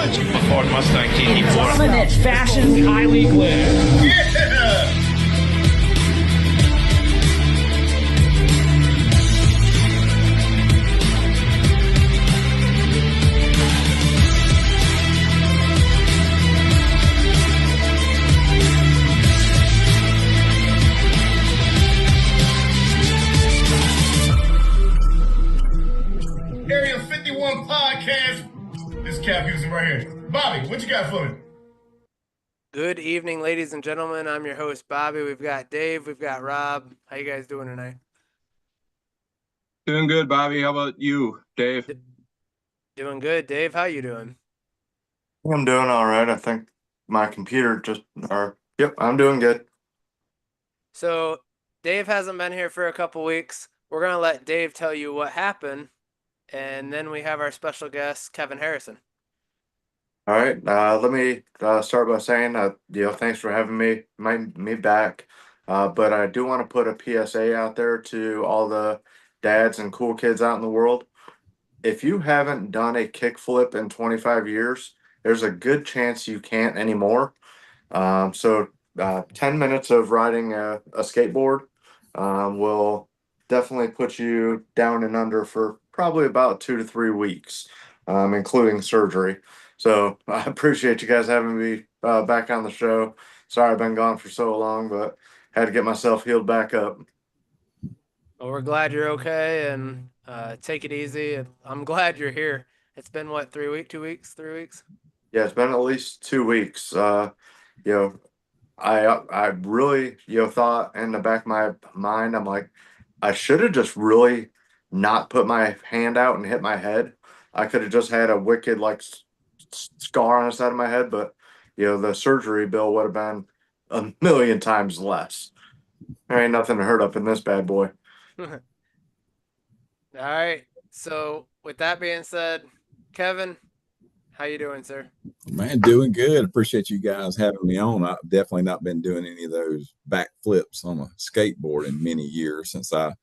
Ford Mustang GT4. Dominant fashion, Kylie Glynn. Yeah! Area 51 podcast. This Cap Houston right here. Bobby, what you got for me? Good evening, ladies and gentlemen. I'm your host, Bobby. We've got Dave. We've got Rob. How you guys doing tonight? Doing good, Bobby. How about you, Dave? Doing good. Dave, how you doing? I'm doing all right. I think my computer I'm doing good. So, Dave hasn't been here for a couple weeks. We're going to let Dave tell you what happened, and then we have our special guest, Kevin Harrison. All right. Let me start by saying, thanks for having me back. But I do want to put a PSA out there to all the dads and cool kids out in the world. If you haven't done a kickflip in 25 years, there's a good chance you can't anymore. 10 minutes of riding a skateboard will definitely put you down and under for probably about 2 to 3 weeks, including surgery. So I appreciate you guys having me back on the show. Sorry I've been gone for so long, but had to get myself healed back up. Well, we're glad you're okay, and take it easy. I'm glad you're here. It's been, what, 3 weeks, 2 weeks, 3 weeks? Yeah, it's been at least 2 weeks. I really, thought in the back of my mind, I'm like, I should have just really not put my hand out and hit my head. I could have just had a wicked scar on the side of my head, but the surgery bill would have been a million times less. There ain't nothing to hurt up in this bad boy. All right. So with that being said, Kevin, how you doing, sir? Man, doing good. Appreciate you guys having me on. I've definitely not been doing any of those backflips on a skateboard in many years since I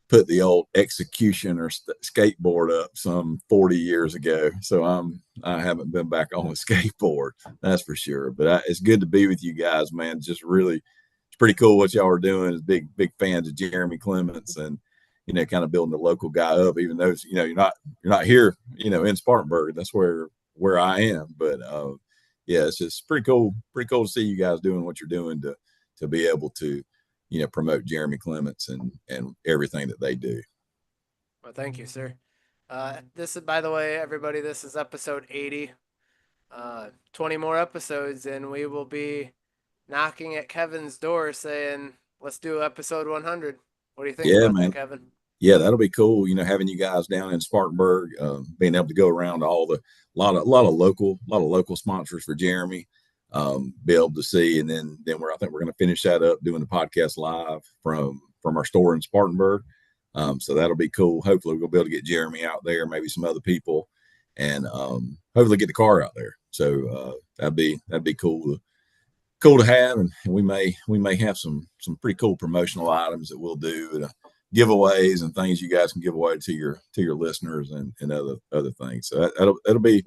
put the old execution or skateboard up some 40 years ago. So I haven't been back on a skateboard, that's for sure. But it's good to be with you guys, man. Just really, it's pretty cool what y'all are doing. As big fans of Jeremy Clements and kind of building the local guy up, even though you're not here, in Spartanburg. That's where I am. But yeah, it's just pretty cool to see you guys doing what you're doing to be able to promote Jeremy Clements and everything that they do. Well, thank you, sir. This is, by the way, everybody, this is episode 80. 20 more episodes, and we will be knocking at Kevin's door saying, let's do episode 100. What do you think about that, Kevin? Yeah, that'll be cool. Having you guys down in Spartanburg, being able to go around to a lot of local sponsors for Jeremy, be able to see, and then I think we're going to finish that up doing the podcast live from our store in Spartanburg. So that'll be cool. Hopefully we'll be able to get Jeremy out there, maybe some other people, and hopefully get the car out there. So that'd be cool to have, and we may have some pretty cool promotional items that we'll do, giveaways and things you guys can give away to your listeners and other things. So it'll be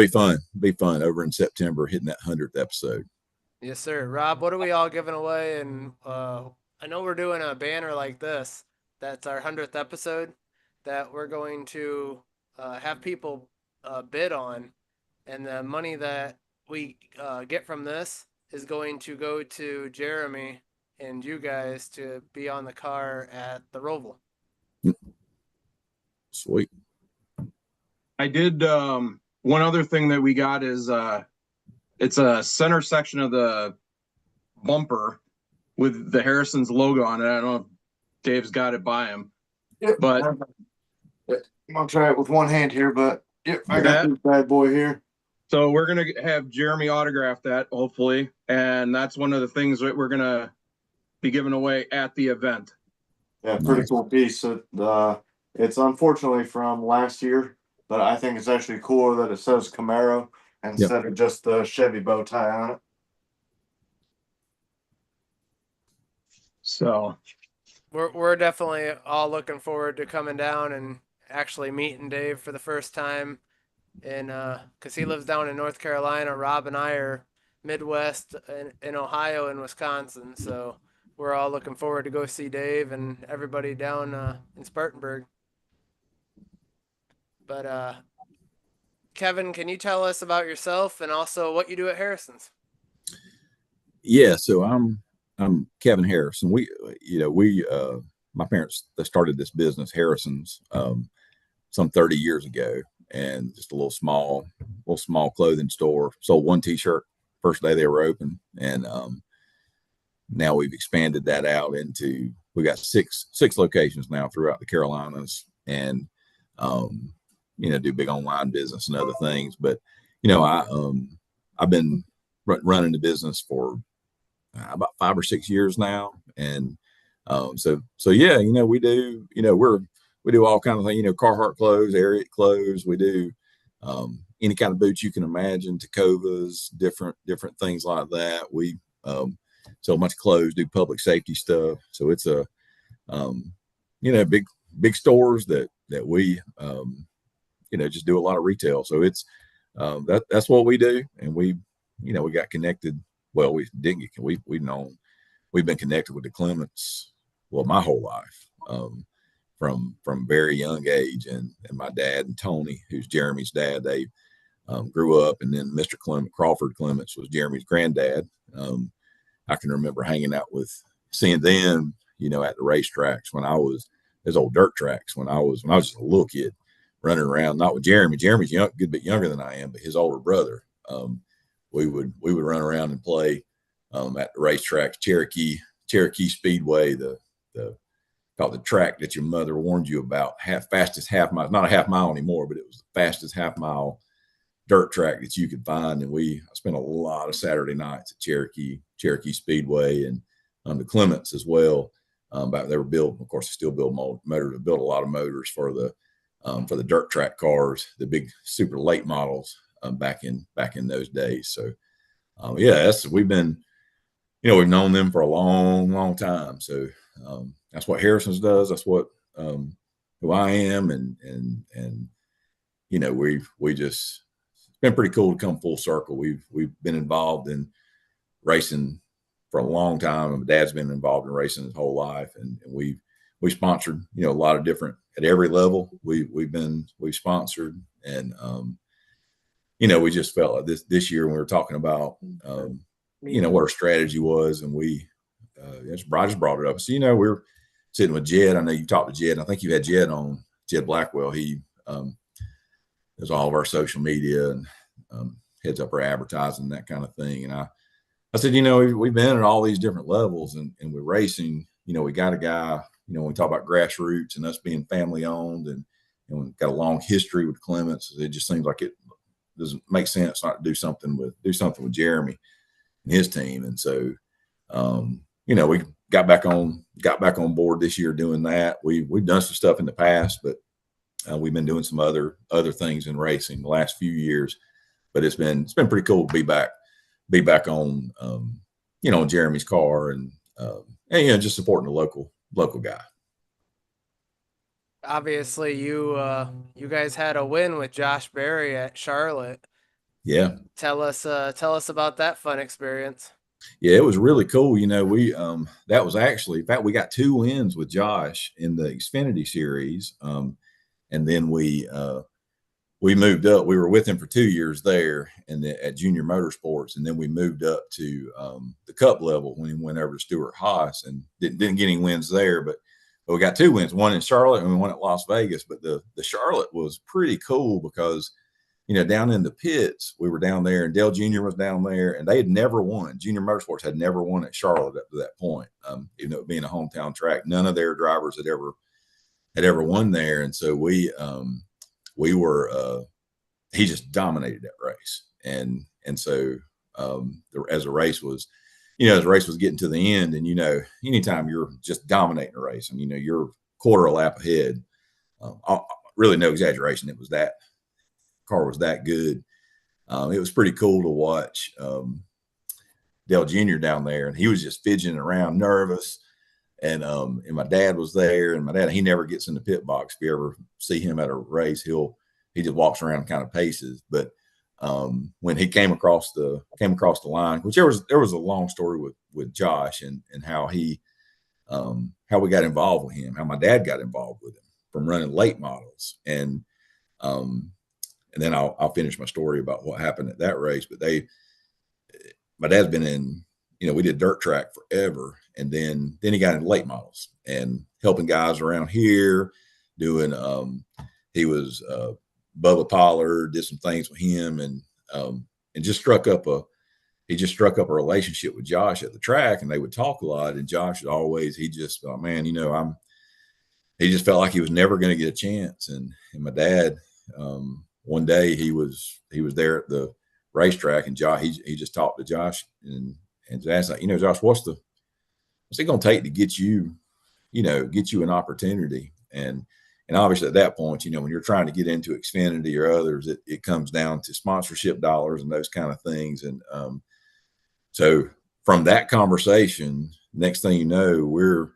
fun. Be fun over in September, hitting that 100th episode. Yes, sir. Rob, what are we all giving away? And I know we're doing a banner like this. That's our 100th episode that we're going to have people bid on, and the money that we get from this is going to go to Jeremy and you guys to be on the car at the Roval. Sweet. I did one other thing that we got is it's a center section of the bumper with the Harrison's logo on it. I don't know if Dave's got it by him. Yep, but I'm gonna try it with one hand here, but yep, I got this bad boy here. So we're gonna have Jeremy autograph that, hopefully, and that's one of the things that we're gonna be giving away at the event. Yeah, pretty cool piece. It's unfortunately from last year, but I think it's actually cooler that it says Camaro instead of just the Chevy bow tie on it. So we're definitely all looking forward to coming down and actually meeting Dave for the first time. and because he lives down in North Carolina. Rob and I are Midwest in Ohio and Wisconsin, so we're all looking forward to go see Dave and everybody down in Spartanburg. But Kevin, can you tell us about yourself and also what you do at Harrison's? Yeah, so I'm Kevin Harrison. My parents, they started this business, Harrison's, some 30 years ago, and just a little small clothing store. Sold one T-shirt first day they were open, and now we've expanded that out into, we got six locations now throughout the Carolinas, and do big online business and other things. But I've been running the business for about 5 or 6 years now, and so yeah, we do all kinds of things, Carhartt clothes, Ariat clothes. We do any kind of boots you can imagine, Tacovas, different things like that. We sell a bunch of clothes, do public safety stuff. So it's a big stores that we just do a lot of retail. So it's that's what we do, and we got connected. Well, we didn't get, we've been connected with the Clements, well, my whole life, from very young age, and my dad and Tony, who's Jeremy's dad, they grew up, and then Mr. Crawford Clements was Jeremy's granddad. I can remember hanging out seeing them, at the racetracks when I was, there's old dirt tracks when I was just a little kid running around, not with Jeremy. Jeremy's a good bit younger than I am, but his older brother. We would run around and play at the racetracks, Cherokee Speedway, called the track that your mother warned you about, fastest half mile, not a half mile anymore, but it was the fastest half mile dirt track that you could find. And I spent a lot of Saturday nights at Cherokee Speedway, and the Clements as well. Back they were building, of course, they still build motors. They built a lot of motors for the dirt track cars, the big super late models, back in those days. So we've known them for a long time. So that's what Harrison's does. That's what who I am, and we just, it's been pretty cool to come full circle. We've been involved in racing for a long time. My dad's been involved in racing his whole life, and we sponsored a lot of different, at every level we've sponsored, and we just felt like this year when we were talking about what our strategy was, and I just brought it up. So we're sitting with Jed. I know you talked to Jed. I think you had Jed on, Jed Blackwell. He does all of our social media and heads up our advertising, that kind of thing. And I said, we've been at all these different levels, and with racing, we got a guy, when we talk about grassroots and us being family owned, and we've got a long history with Clements, it just seems like it doesn't make sense not to do something with Jeremy and his team. And so, we got back on board this year doing that. We've done some stuff in the past, but we've been doing some other things in racing the last few years. But it's been pretty cool to be back on, Jeremy's car, and just supporting the local guy. Obviously, you guys had a win with Josh Berry at Charlotte. Yeah. Tell us about that fun experience. Yeah, it was really cool. We that was actually, in fact, we got 2 wins with Josh in the Xfinity series, and then we moved up. We were with him for 2 years there, and at Junior Motorsports, and then we moved up to the Cup level when he went over to Stewart Haas, and didn't get any wins there, but we got 2 wins, one in Charlotte and one at Las Vegas. But the Charlotte was pretty cool because, down in the pits, we were down there, and Dale Jr. was down there, and they had never won. Junior Motorsports had never won at Charlotte up to that point. Even though it being a hometown track, none of their drivers had ever won there. And so we were, he just dominated that race. And so as the race was getting to the end, and, anytime you're just dominating a race, and, you're quarter a lap ahead, really no exaggeration, that car was that good. It was pretty cool to watch Dale Jr. down there, and he was just fidgeting around, nervous. And my dad was there, and my dad, he never gets in the pit box. If you ever see him at a race, he'll he just walks around and kind of paces. But when he came across the line, which there was a long story with Josh and how how we got involved with him, how my dad got involved with him from running late models. And then I'll finish my story about what happened at that race. But my dad's been in, we did dirt track forever. And then he got into late models and helping guys around here doing, he was, Bubba Pollard, did some things with him and just struck up a relationship with Josh at the track, and they would talk a lot. And Josh would always, he just thought, man, he just felt like he was never going to get a chance. And my dad, one day he was there at the racetrack, and Josh, he just talked to Josh and asked, like, Josh, what's it going to take to get you an opportunity? And obviously at that point, when you're trying to get into Xfinity or others, it comes down to sponsorship dollars and those kind of things. And so from that conversation, next thing you know, we're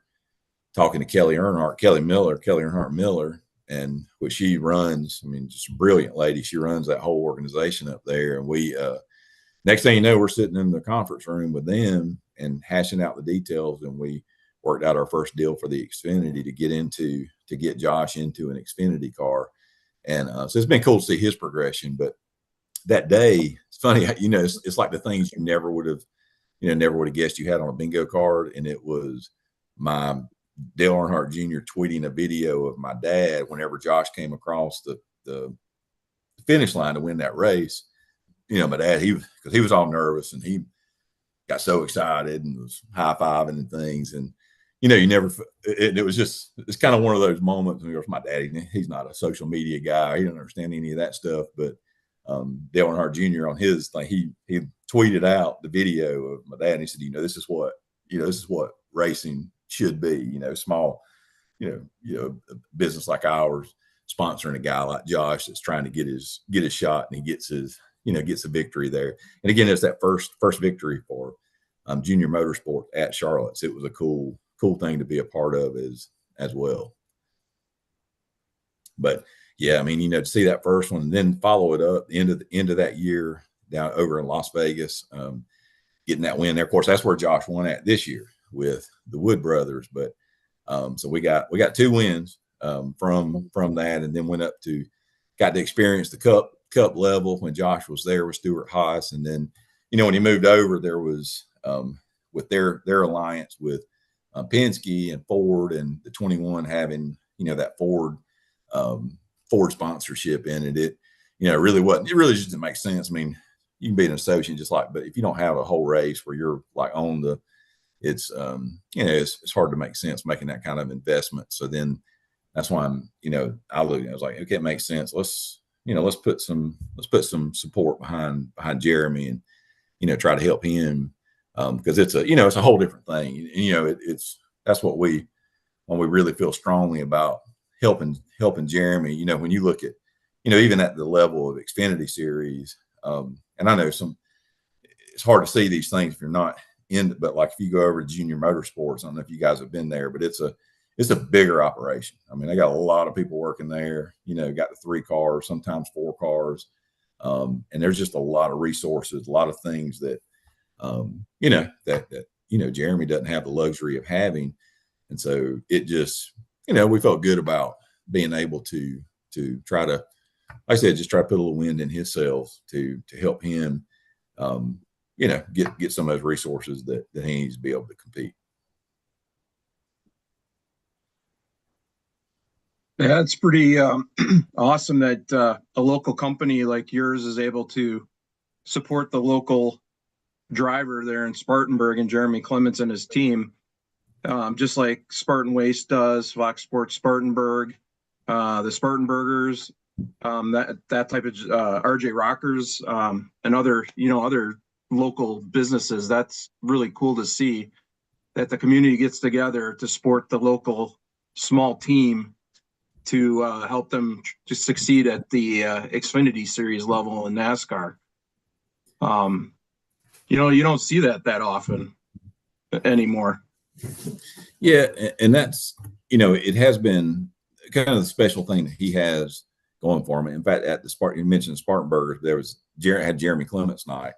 talking to Kelly Earnhardt Miller, and which she runs, just a brilliant lady. She runs that whole organization up there. And we, next thing you know, we're sitting in the conference room with them and hashing out the details. And we worked out our first deal for the Xfinity to get Josh into an Xfinity car. And so it's been cool to see his progression. But that day, it's funny, it's like the things you never would have guessed you had on a bingo card. And it was my Dale Earnhardt Jr. tweeting a video of my dad whenever Josh came across the finish line to win that race. My dad, because he was all nervous and he got so excited and was high-fiving and things. And it's kind of one of those moments. And of course, my dad, he's not a social media guy. He doesn't understand any of that stuff. But Dale Earnhardt Jr. on his thing, he tweeted out the video of my dad. And he said, this is what racing should be. Small, a business like ours sponsoring a guy like Josh that's trying to get his shot, and he gets a victory there. And again, it's that first victory for Junior Motorsport at Charlotte. So it was a cool thing to be a part of as well. But yeah, to see that first one and then follow it up the end of that year down over in Las Vegas, getting that win there. Of course, that's where Josh won at this year with the Wood brothers. But so we got 2 wins from that, and then got to experience the cup level when Josh was there with Stuart Haas. And then, when he moved over, there was with their alliance with Penske and Ford, and the 21 having, that Ford sponsorship in it. It really just didn't make sense. You can be an associate but if you don't have a whole race where you're like on it's hard to make sense making that kind of investment. So then that's why I was like, okay, it makes sense. Let's put some support behind Jeremy and, try to help him. Because it's a whole different thing. That's what we really feel strongly about helping Jeremy. When you look at, even at the level of Xfinity Series, and I know it's hard to see these things if you're not in, but like if you go over to Junior Motorsports, I don't know if you guys have been there, but it's a bigger operation. They got a lot of people working there. Got the 3 cars, sometimes 4 cars, and there's just a lot of resources, a lot of things that. Jeremy doesn't have the luxury of having. And so it just, we felt good about being able to try to, like I said, just try to put a little wind in his sails to help him, get some of those resources that he needs to be able to compete. Yeah, it's pretty awesome that a local company like yours is able to support the local driver there in Spartanburg and Jeremy Clements and his team, just like Spartan Waste does, Fox Sports Spartanburg, the Spartanburgers, that type of RJ Rockers, and other local businesses. That's really cool to see that the community gets together to support the local small team to help them to succeed at the Xfinity Series level in NASCAR. You don't see that often anymore. Yeah. And that's, it has been kind of the special thing that he has, going for them. In fact, at the Spartan, you mentioned Spartanburg, there was had Jeremy Clements night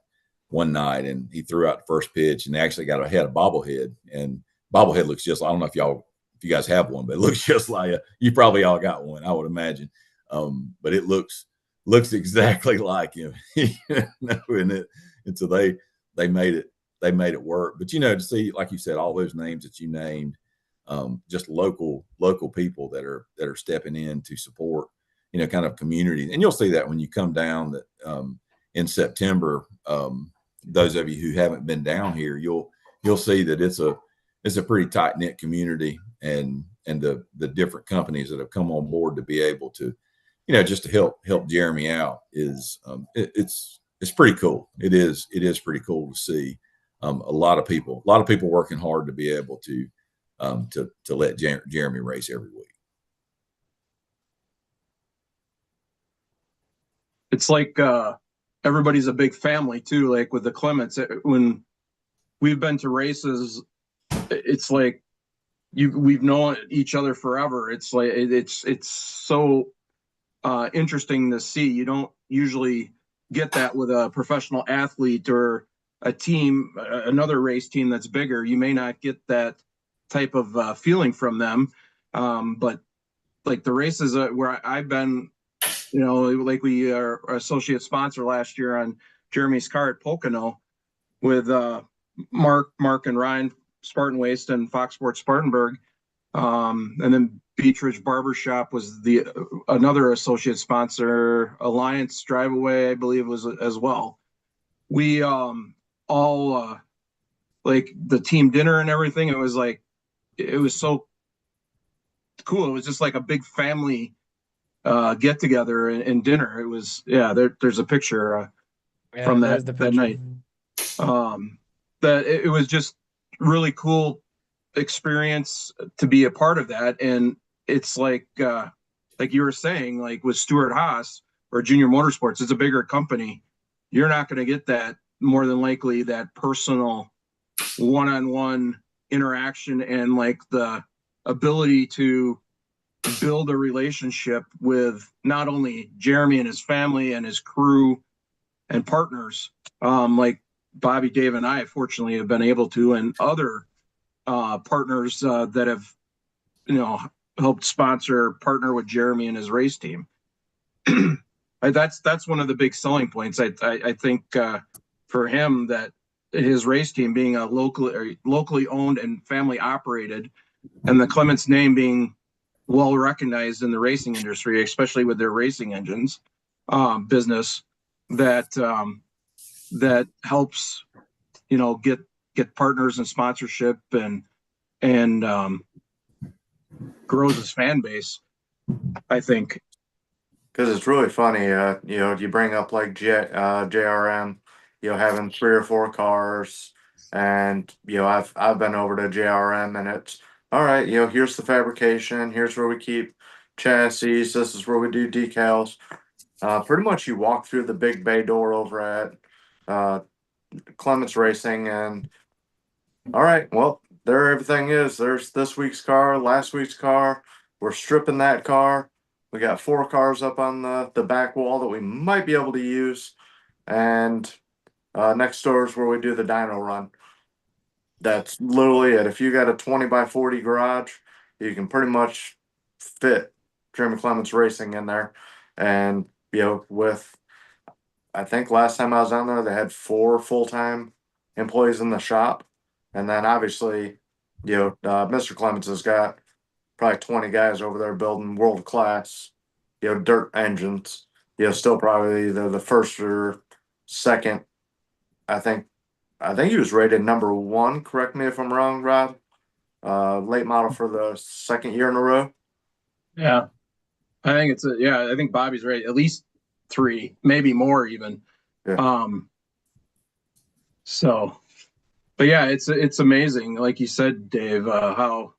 one night, and he threw out the first pitch, and they actually got a bobblehead, and bobblehead looks just, I don't know if you guys have one, but it looks just like you probably all got one, I would imagine. But it looks exactly like him. And so they made it work. But to see, like you said, all those names that you named, just local people that are stepping in to support, kind of community. And you'll see that when you come down that in September, those of you who haven't been down here, you'll see that it's a pretty tight knit community, and the different companies that have come on board to be able to, just to help Jeremy out is it's pretty cool. It is pretty cool to see a lot of people working hard to be able to let Jeremy race every week. It's like everybody's a big family too. Like with the Clements, when we've been to races, it's like we've known each other forever. It's like it's so interesting to see. You don't usually get that with a professional athlete or a team, another race team that's bigger. You may not get that type of feeling from them. But like the races where I've been, like we are associate sponsor last year on Jeremy's car at Pocono with Mark and Ryan Spartan Waste and Fox Sports Spartanburg. And then Beach Ridge Barbershop was another associate sponsor. Alliance Drive Away, I believe, was as well. We all like the team dinner and everything. It was so cool. It was just like a big family get together and dinner. It was, there's a picture from that night. That it was just really cool experience to be a part of that. And it's like you were saying, like with Stuart Haas or Junior Motorsports, it's a bigger company. You're not going to get that, more than likely, that personal one-on-one interaction and like the ability to build a relationship with not only Jeremy and his family and his crew and partners, like Bobby, Dave, and I fortunately have been able to, and other partners that have, helped partner with Jeremy and his race team. That's one of the big selling points. I think for him, that his race team being a locally owned and family operated, and the Clements name being well recognized in the racing industry, especially with their racing engines business, that helps, get partners and sponsorship and grows his fan base, I think. Because it's really funny, you bring up like JRM, having 3 or 4 cars, and I've been over to JRM, and it's all right. Here's the fabrication. Here's where we keep chassis. This is where we do decals. Pretty much, you walk through the big bay door over at Clements Racing, and all right, well, there everything is. There's this week's car, last week's car. We're stripping that car. We got 4 cars up on the back wall that we might be able to use. And next door is where we do the dyno run. That's literally it. If you got a 20 by 40 garage, you can pretty much fit Jeremy Clements Racing in there. And, I think last time I was down there, they had 4 full-time employees in the shop. And then obviously, Mr. Clements has got probably 20 guys over there building world-class, dirt engines. Still probably the first or second. I think he was rated number 1. Correct me if I'm wrong, Rob. Late model for the 2nd year in a row. Yeah, I think I think Bobby's right. At least 3, maybe more even. Yeah. But yeah, it's amazing, like you said, Dave, how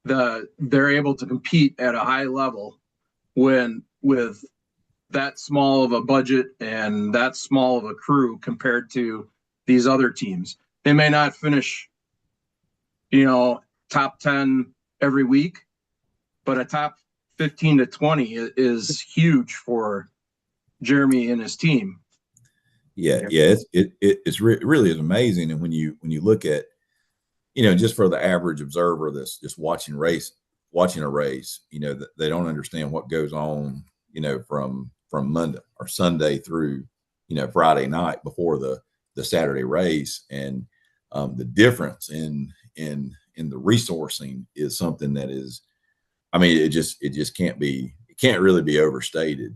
they're able to compete at a high level with that small of a budget and that small of a crew compared to these other teams. They may not finish, top 10 every week, but a top 15 to 20 is huge for Jeremy and his team. Yeah, it really is amazing. And when you look at, just for the average observer that's just watching a race, they don't understand what goes on, from Monday or Sunday through, Friday night before the Saturday race. And the difference in the resourcing is something that is, I mean, it can't really be overstated,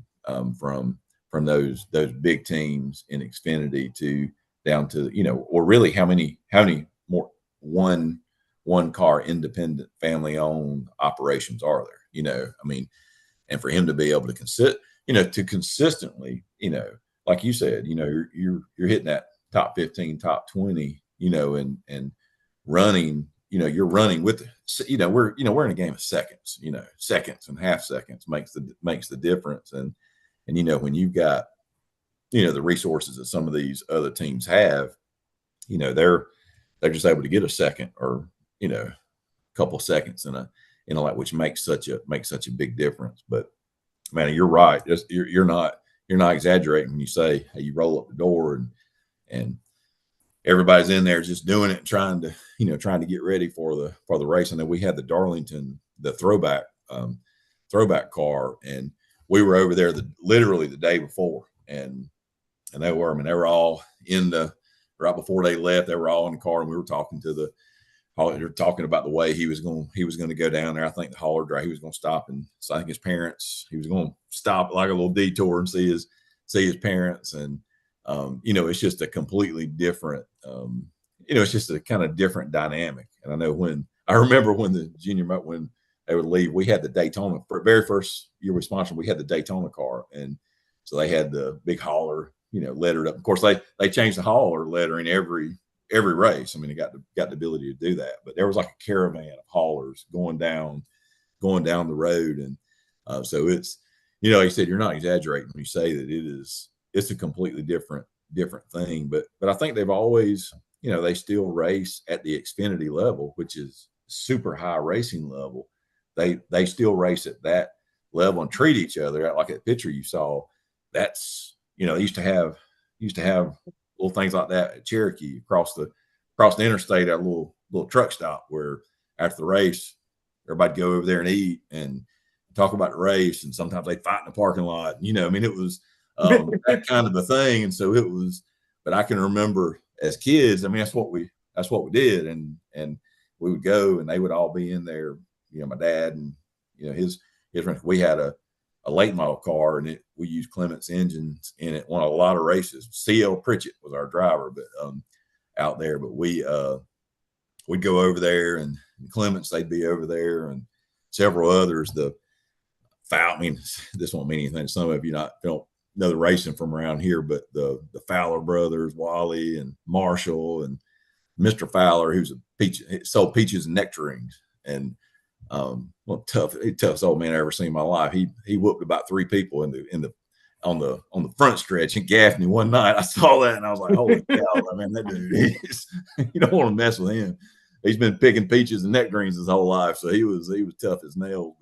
from those big teams in Xfinity to down to, or really how many more one car independent family owned operations are there? I mean, and for him to be able to consistently, like you said, you're hitting that top 15, top 20, and running, you're running with, we're in a game of seconds, seconds and half seconds makes the difference. And when you've got, the resources that some of these other teams have, they're just able to get a second or, a couple of seconds like, which makes such a big difference. But man, you're right. You're not exaggerating when you say, hey, you roll up the door and everybody's in there just doing it and trying to get ready for the race. And then we had the Darlington, the throwback car, and we were over there literally the day before, and they were all right before they left. They were all in the car, and we were talking talking about the way he was going to go down there. I think the hauler driver, he was going to stop, and so I think his parents, he was going to stop like a little detour and see his parents. And it's just a completely different, it's just a kind of different dynamic. And I remember when the junior, when they would leave, we had the Daytona, for very first year we sponsored, we had the Daytona car. And so they had the big hauler, lettered up. Of course, they changed the hauler lettering every race. I mean, it got the ability to do that, but there was like a caravan of haulers going down the road. And so it's, he said, you're not exaggerating when you say that it's a completely different thing. But I think they've always, they still race at the Xfinity level, which is super high racing level. They still race at that level and treat each other like that picture you saw. That's, they used to have little things like that at Cherokee across the interstate at a little truck stop where after the race, everybody'd go over there and eat and talk about the race. And sometimes they'd fight in the parking lot. I mean, it was that kind of a thing. And so it was, but I can remember as kids, I mean, that's what we did. And we would go and they would all be in there, my dad and, his friends. We had a late model car, and we used Clement's engines in it. Won a lot of races. CL Pritchett was our driver, but out there. But we'd go over there, and Clement's, they'd be over there, and several others. I mean, this won't mean anything to some of you don't know the racing from around here, but the Fowler brothers, Wally and Marshall, and Mr. Fowler, who's sold peaches and nectarines, and toughest old man I ever seen in my life. He whooped about 3 people on the front stretch in Gaffney one night. I saw that and I was like, holy cow, man, that dude you don't want to mess with him. He's been picking peaches and nectarines his whole life, so he was tough as nails.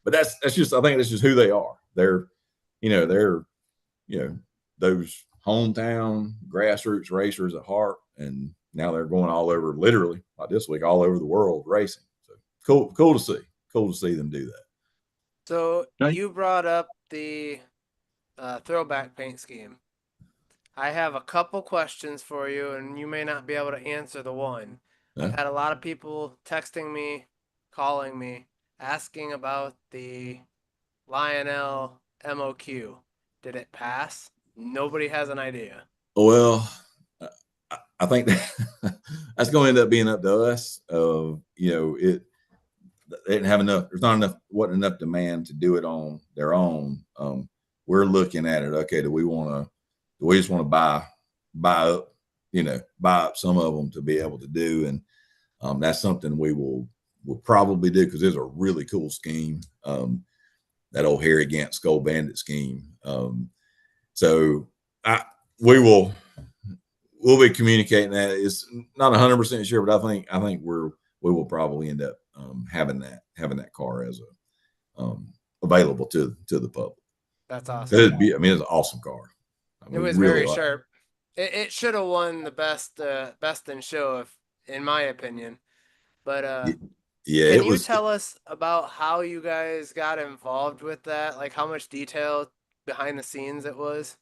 But that's just, I think that's just who they are. They're those hometown grassroots racers at heart, and now they're going all over, literally like this week, all over the world racing. Cool to see them do that. So you brought up the throwback paint scheme. I have a couple questions for you, and you may not be able to answer the one. Huh? I've had a lot of people texting me, calling me, asking about the Lionel MOQ. Did it pass? Nobody has an idea. Well, I think that's going to end up being up to us. They didn't have enough. Wasn't enough demand to do it on their own. We're looking at it. Okay, do we just want to buy up some of them to be able to do, and that's something we'll probably do, because it's a really cool scheme. That old Harry Gant Skull Bandit scheme. So we'll be communicating that. It's not 100% sure, but I think we will probably end up having that car as available to the public. That's awesome. It'd be, I mean, it's an awesome car. I mean, It was really very like it. sharp. It should have won the best in show, if in my opinion. But Yeah, can it you was. tell us about how you guys got involved with that? Like how much detail behind the scenes it was?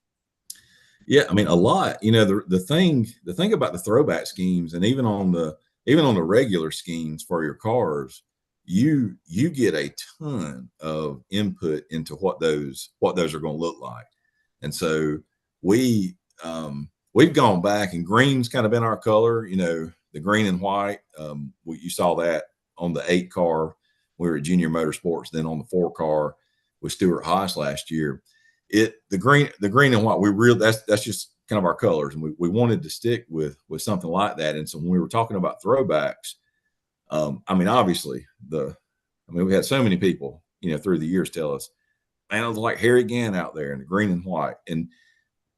Yeah, I mean, a lot. You know, the thing about the throwback schemes, and even on the regular schemes for your cars, you get a ton of input into what those are going to look like. And so we've gone back, and green's kind of been our color, you know, the green and white. You saw that on the 8 car we were at Junior Motorsports, then on the 4 car with Stuart Haas last year. The green and white, that's just kind of our colors, and we wanted to stick with something like that. And so when we were talking about throwbacks, I mean, obviously we had so many people, you know, through the years tell us, man, it was like Harry Gant out there in the green and white. And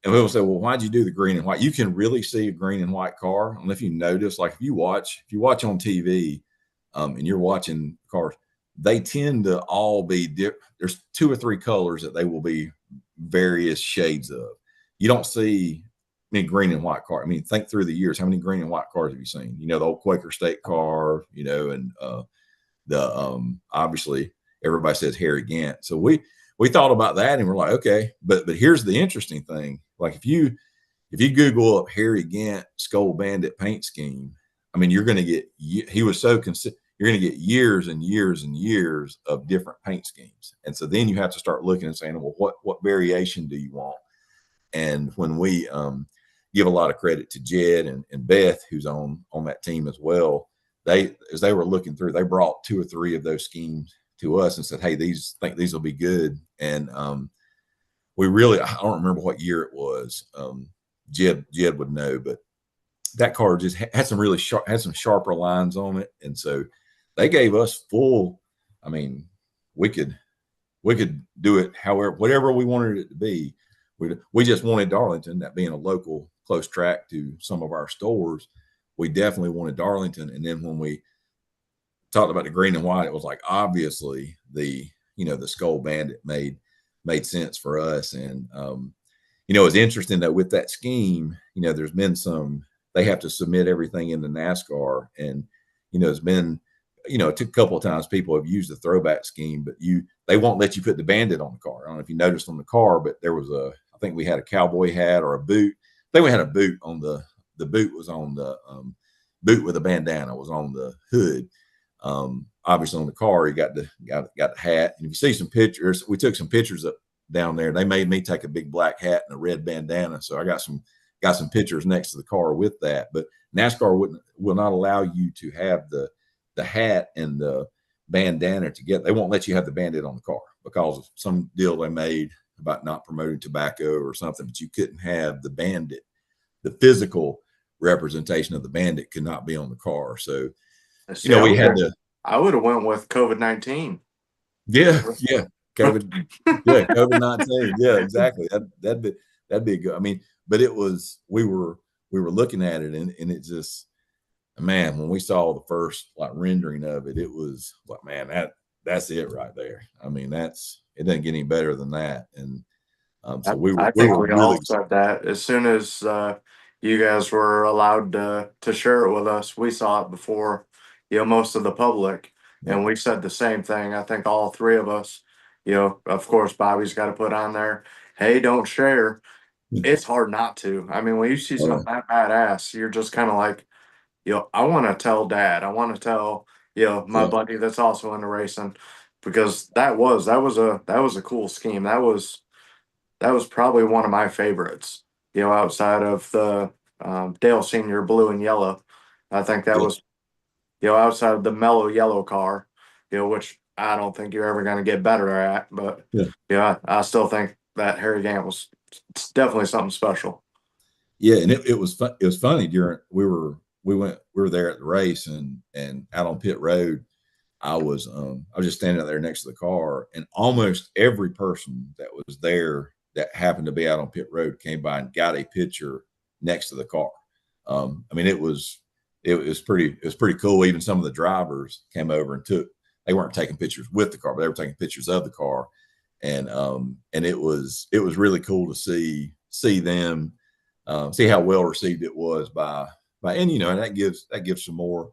people say, well, why'd you do the green and white? You can really see a green and white car. I don't know if you notice, like if you watch on TV, and you're watching cars, they tend to all be different. There's 2 or 3 colors that they will be various shades of. You don't see many green and white cars. I mean, think through the years, how many green and white cars have you seen? You know, the old Quaker State car, you know, and obviously everybody says Harry Gant. So we thought about that, and we're like, okay, but here's the interesting thing. Like if you Google up Harry Gant Skull Bandit paint scheme, I mean, you're going to get, you're going to get years and years and years of different paint schemes. And so then you have to start looking and saying, well, what variation do you want? And when we give a lot of credit to Jed and Beth, who's on that team as well, as they were looking through, they brought 2 or 3 of those schemes to us and said, hey, think these will be good. And I don't remember what year it was. Jed would know, but that car just had some sharper lines on it. And so they gave us full, I mean, we could do it whatever we wanted it to be. We just wanted Darlington, that being a local close track to some of our stores, we definitely wanted Darlington. And then when we talked about the green and white, it was like, obviously the Skull Bandit made sense for us. And, you know, it's interesting that with that scheme, you know, there's been they have to submit everything into NASCAR. And, you know, it's been, you know, it took a couple of times people have used the throwback scheme, but they won't let you put the Bandit on the car. I don't know if you noticed on the car, but there was I think we had a cowboy hat or a boot. I think we had a boot on the boot was on the boot with a bandana was on the hood. Obviously on the car, you got the hat. And if you see some pictures, we took some pictures up down there. They made me take a big black hat and a red bandana. So I got some pictures next to the car with that. But NASCAR will not allow you to have the hat and the bandana together. They won't let you have the Bandit on the car because of some deal they made about not promoting tobacco or something. But you couldn't have the Bandit. The physical representation of the Bandit could not be on the car. So, you know, we had to. I would have went with COVID-19. Yeah. COVID-19. Yeah, exactly. That'd be good. I mean, but it was, we were looking at it and it just, man, when we saw the first like rendering of it, it was like, man, that's it right there. I mean, it doesn't get any better than that. And so we were really all said that as soon as you guys were allowed to share it with us, we saw it before, you know, most of the public. Yeah. And we said the same thing. I think all 3 of us, you know, of course, Bobby's got to put on there, hey, don't share. It's hard not to. I mean, when you see something that badass, you're just kind of like, you know, I want to tell Dad. I want to tell, you know, my buddy that's also into racing, because that was a cool scheme. That was probably one of my favorites, you know, outside of the Dale Senior blue and yellow. I think that was, you know, outside of the mellow yellow car, you know, which I don't think you're ever going to get better at. But yeah, I still think that Harry Gant was definitely something special. Yeah, and it was fun. It was funny during we were there at the race and out on pit road. I was just standing there next to the car, and almost every person that was there that happened to be out on pit road came by and got a picture next to the car. I mean, it was pretty cool. Even some of the drivers came over and took they weren't taking pictures with the car, but they were taking pictures of the car. And it was really cool to see them, see how well received it was by, and, you know, and that gives some more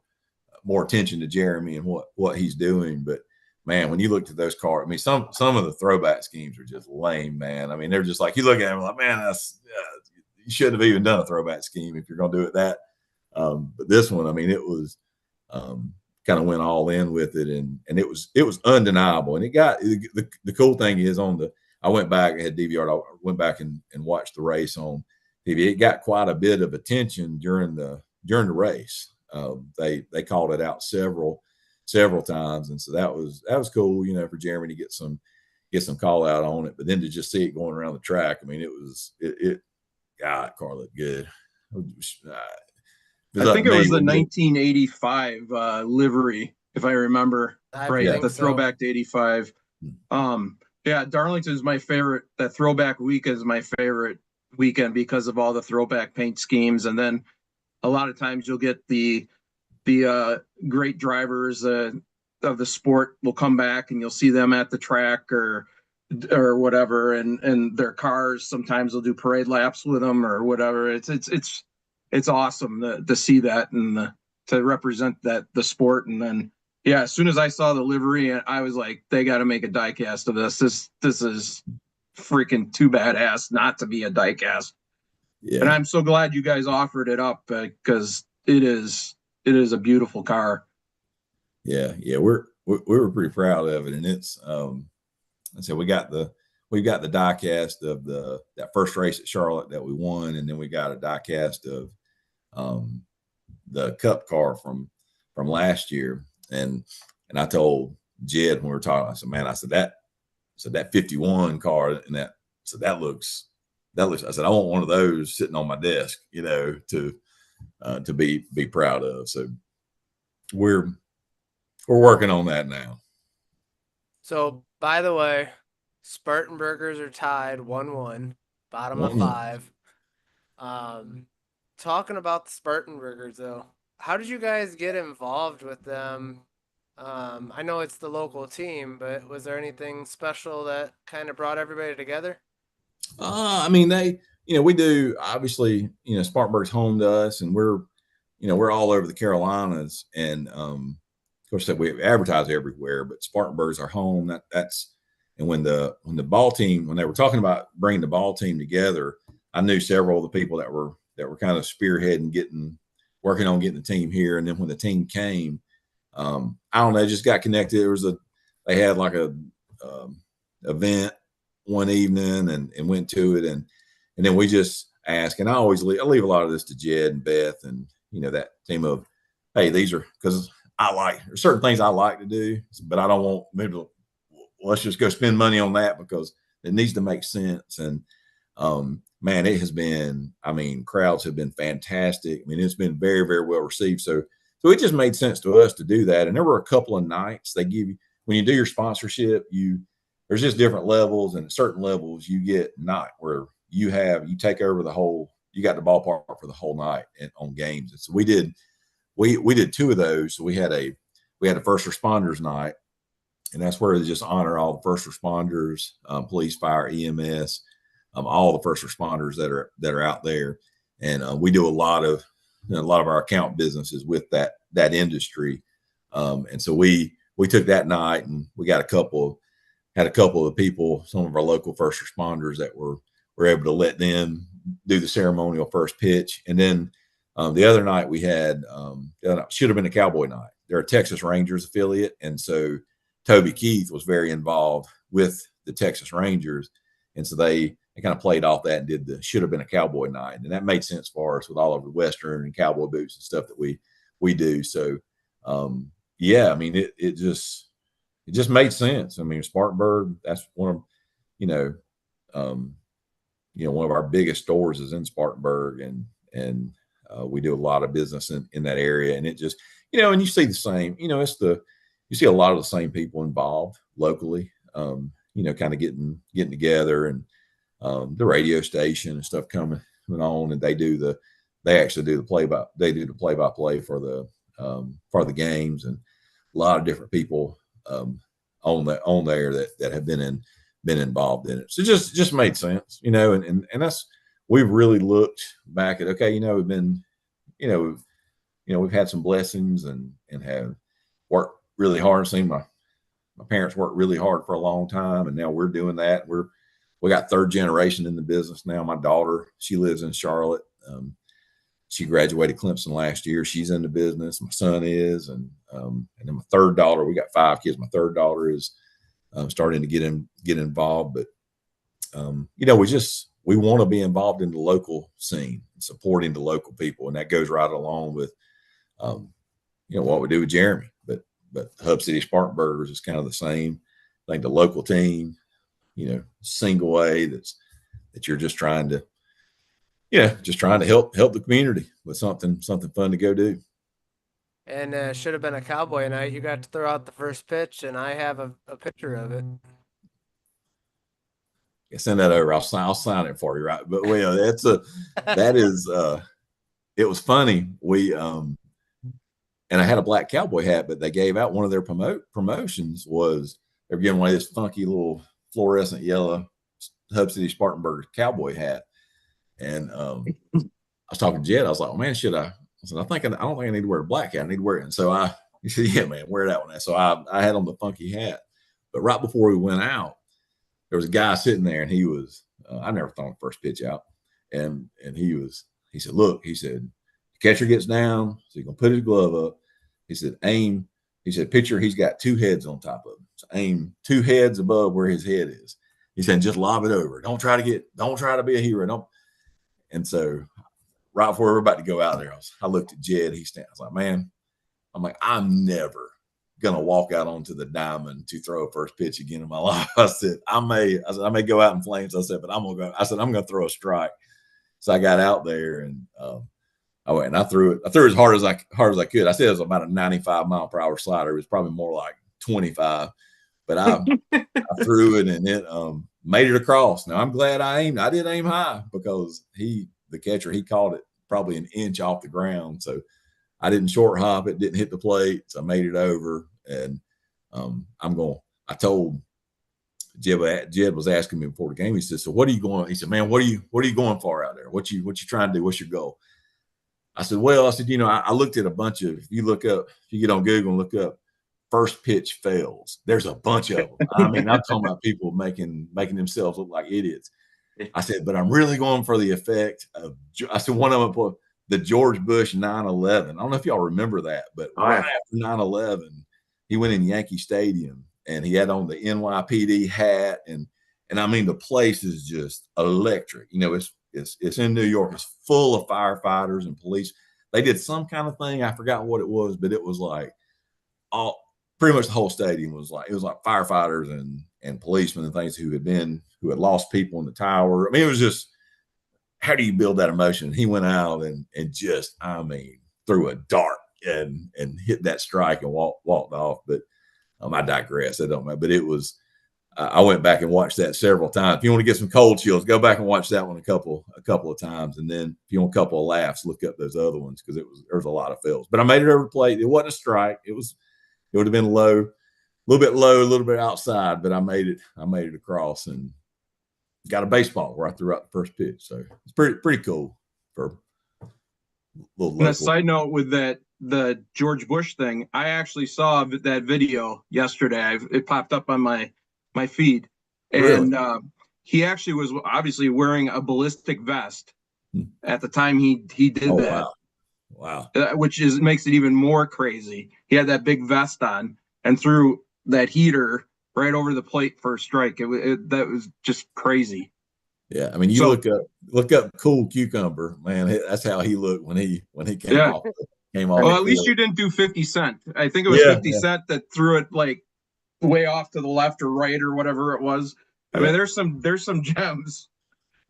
attention to Jeremy and what he's doing. But man, when you looked at those cars, I mean, some of the throwback schemes are just lame, man. I mean, they're just like, you look at them like, man, you shouldn't have even done a throwback scheme if you're going to do it that. But this one, I mean, it was kind of went all in with it, and it was undeniable. And it got the cool thing is I went back, I had DVR, I went back and watched the race on TV. It got quite a bit of attention during the race. They called it out several times, and so that was cool, you know, for Jeremy to get some call out on it. But then to just see it going around the track, I mean, God, car looked good. I think it was the 1985 livery, if I remember right, the throwback to 85. Yeah, Darlington's my favorite. That throwback week is my favorite weekend because of all the throwback paint schemes, and then a lot of times you'll get the great drivers of the sport will come back, and you'll see them at the track or whatever, and their cars. Sometimes they'll do parade laps with them or whatever. It's awesome to see that and to represent the sport. And then, yeah, as soon as I saw the livery, I was like, they got to make a diecast of this. This is freaking too badass not to be a diecast. Yeah. And I'm so glad you guys offered it up because it is a beautiful car. Yeah, we were pretty proud of it, and it's I said we've got the diecast of that first race at Charlotte that we won, and then we got a diecast of the Cup car from last year, and I told Jed when we were talking, I said, man, I said that 51 car and that looks. I said, I want one of those sitting on my desk, you know, to be proud of. So we're working on that now. So, by the way, Spartanburgers are tied 1-1, bottom of 5. Talking about the Spartanburgers, though, how did you guys get involved with them? I know it's the local team, but was there anything special that kind of brought everybody together? I mean, we do, obviously, you know, Spartanburg's home to us, and we're all over the Carolinas, and of course we advertise everywhere, but Spartanburg's our home. And when the ball team, when they were talking about bringing the ball team together, I knew several of the people that were kind of spearheading working on getting the team here. And then when the team came, I don't know, just got connected. They had like a event one evening and went to it, and then we just ask, and I leave a lot of this to Jed and Beth and, you know, that team of, hey, these are, because there's certain things I like to do, but I don't want maybe let's just go spend money on that because it needs to make sense. And man, it has been, I mean, crowds have been fantastic. I mean, it's been very, very well received. So it just made sense to us to do that. And there were a couple of nights they give you, when you do your sponsorship, there's just different levels, and at certain levels you get night where you take over you got the ballpark for the whole night on games. And so we did 2 of those. So we had a first responders night, and that's where they just honor all the first responders, police, fire, EMS, all the first responders that are out there. And we do a lot of our account businesses with that industry. And so we took that night, and we got a couple of people, some of our local first responders, that were able to let them do the ceremonial first pitch. And then the other night we had should have been a Cowboy night. They're a Texas Rangers affiliate, and so Toby Keith was very involved with the Texas Rangers, and so they kind of played off that and did the should have been a Cowboy night, and that made sense for us with all of the Western and cowboy boots and stuff that we do. So yeah, I mean, it just made sense. I mean, Spartanburg, that's one of one of our biggest stores is in Spartanburg, and we do a lot of business in that area. And it just, and you see the same, you see a lot of the same people involved locally, kind of getting together, and the radio station and stuff coming on, and they actually do the play-by-play for the games, and a lot of different people on there that have been involved in it. So just made sense, you know, and that's, we've really looked back at, okay, you know, we've been, you know, we've had some blessings and have worked really hard. Seen my parents worked really hard for a long time, and now we're doing that. We got third generation in the business now. My daughter, she lives in Charlotte. She graduated Clemson last year. She's in the business. My son is, and then my third daughter. We got 5 kids. My third daughter is starting to get involved. But you know, we want to be involved in the local scene, and supporting the local people, and that goes right along with you know, what we do with Jeremy. But Hub City Spartanburgers is kind of the same. I think the local team, you know, single A that you're just trying to, help the community with something fun to go do. And should have been a Cowboy night. You got to throw out the first pitch, and I have a picture of it. Yeah, send that over. I'll sign it for you, right? But well, it was funny. And I had a black cowboy hat, but they gave out one of their promotions was they were giving away this funky little fluorescent yellow Hub City Spartanburgers cowboy hat. And I was talking to Jed. I was like, oh, man, should I? I said, I don't think I need to wear a black hat. I need to wear it. And so he said, yeah, man, wear that one. So I had on the funky hat. But right before we went out, there was a guy sitting there, and he was, I never thrown the first pitch out. And he said, look, he said, the catcher gets down, so he's going to put his glove up. He said, aim. He said, picture he's got 2 heads on top of him. So aim 2 heads above where his head is. He said, just lob it over. Don't try to be a hero. And so right before we were about to go out there, I looked at Jed. I was like, man, I'm never going to walk out onto the diamond to throw a first pitch again in my life. I said, I may go out in flames. I said, but I'm going to throw a strike. So I got out there, and I went and I threw it. I threw it as hard as I could. I said it was about a 95 mile per hour slider. It was probably more like 25, but I threw it, and it made it across. Now I'm glad I did aim high, because the catcher, he caught it probably an inch off the ground. So I didn't short hop it, didn't hit the plate. So I made it over, and I told Jed was asking me before the game. He said, so what are you going? He said, man, what are you going for out there? What you trying to do? What's your goal? I said, you know, I looked at a bunch of, if you get on Google and look up first pitch fails, there's a bunch of them. I mean, I'm talking about people making themselves look like idiots. I said, but I'm really going for the effect of, I said, one of them, the George Bush 9/11. I don't know if y'all remember that, but right after 9/11, he went in Yankee Stadium, and he had on the NYPD hat. And I mean, the place is just electric. You know, it's in New York. It's full of firefighters and police. They did some kind of thing. I forgot what it was, but it was like pretty much the whole stadium was like firefighters and policemen and things who had lost people in the tower. I mean, it was just, how do you build that emotion? He went out and just, I mean, threw a dart and hit that strike and walked off. But I digress. I don't know. But it was, I went back and watched that several times. If you want to get some cold chills, go back and watch that one a couple of times. And then if you want a couple of laughs, look up those other ones, because there was a lot of fails. But I made it over the plate. It wasn't a strike. It would have been low, a little bit outside, but I made it across and got a baseball where I threw out the first pitch. So it's pretty cool for a little local. And a side note with the George Bush thing, I actually saw that video yesterday. It popped up on my feed, and really? He actually was obviously wearing a ballistic vest at the time he did that. Wow. Which makes it even more crazy. He had that big vest on and threw that heater right over the plate for a strike. That was just crazy. Yeah, I mean, look up Cool Cucumber, man. That's how he looked when he came off. Well, at least you didn't do 50 Cent. I think it was 50 Cent that threw it like way off to the left or right or whatever it was. I mean, there's some gems.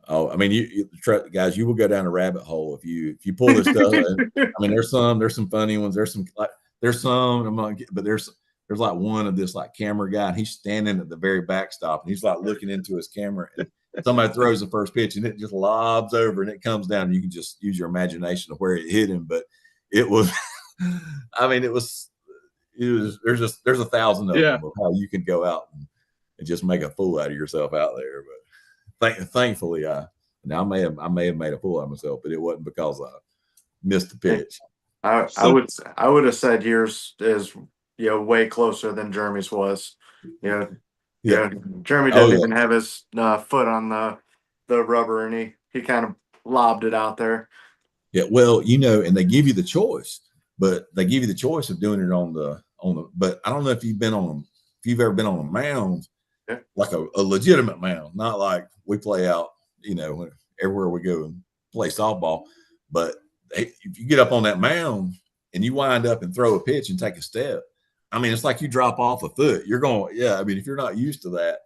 Oh, I mean, you guys, you will go down a rabbit hole if you pull this stuff. I mean, there's some funny ones. There's some but there's like one of this like camera guy, and he's standing at the very backstop, and he's like looking into his camera, and somebody throws the first pitch, and it just lobs over, and it comes down, and you can just use your imagination of where it hit him. But it was, I mean, it was, there's 1,000 of Yeah. them of how you can go out and just make a fool out of yourself out there. But thankfully, I may have made a fool out of myself, but it wasn't because I missed the pitch. I would have said yours is way closer than Jeremy's was. Yeah. Jeremy didn't even have his foot on the rubber, and he kind of lobbed it out there. Yeah, well, and they give you the choice, but they give you the choice of doing it on the. But I don't know if you've ever been on a mound, like a legitimate mound, not like we play out, everywhere we go and play softball. But if you get up on that mound and you wind up and throw a pitch and take a step, I mean, it's like you drop off a foot. You're going, I mean, if you're not used to that,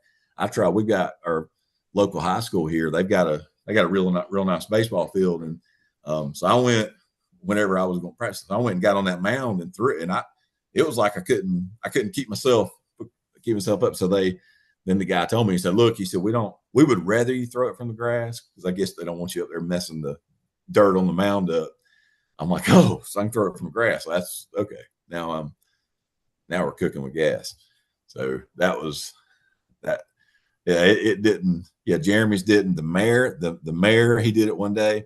we've got our local high school here. They got a real nice baseball field. And so I went, whenever I was going to practice, I went and got on that mound and threw it. And it was like I couldn't keep myself up. So then the guy told me, he said, look, we would rather you throw it from the grass, because I guess they don't want you up there messing the dirt on the mound up. I'm like, oh, so I can throw it from the grass. That's okay. Now we're cooking with gas. So that was that. Yeah, it didn't. Yeah, Jeremy's didn't. The mayor, he did it one day,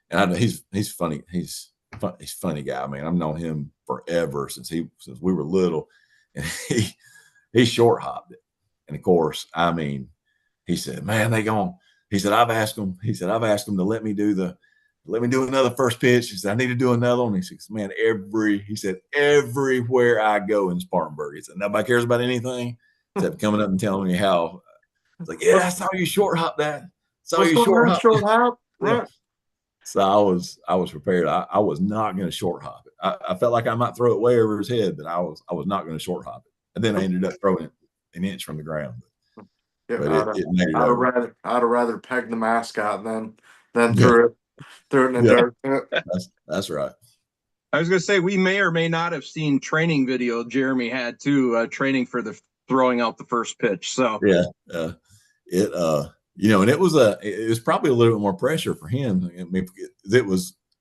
and I know he's funny. He's a funny guy. I mean, I've known him forever since we were little, and he short hopped it. And of course, I mean, he said, man, he said, I've asked them to let me do another first pitch. He said, I need to do another one. He said, man, everywhere I go in Spartanburg, he said, nobody cares about anything except coming up and telling me how. It's like, yeah, I saw you short hop that. Short hop. Right. So I was prepared. I was not going to short hop it. I felt like I might throw it way over his head, but I was not going to short hop it. And then I ended up throwing it an inch from the ground. Yeah, I'd have rather pegged the mascot than threw it in the dirt. That's right. I was going to say, we may or may not have seen training video Jeremy had too, training for the throwing out the first pitch. So and it was probably a little bit more pressure for him. I mean,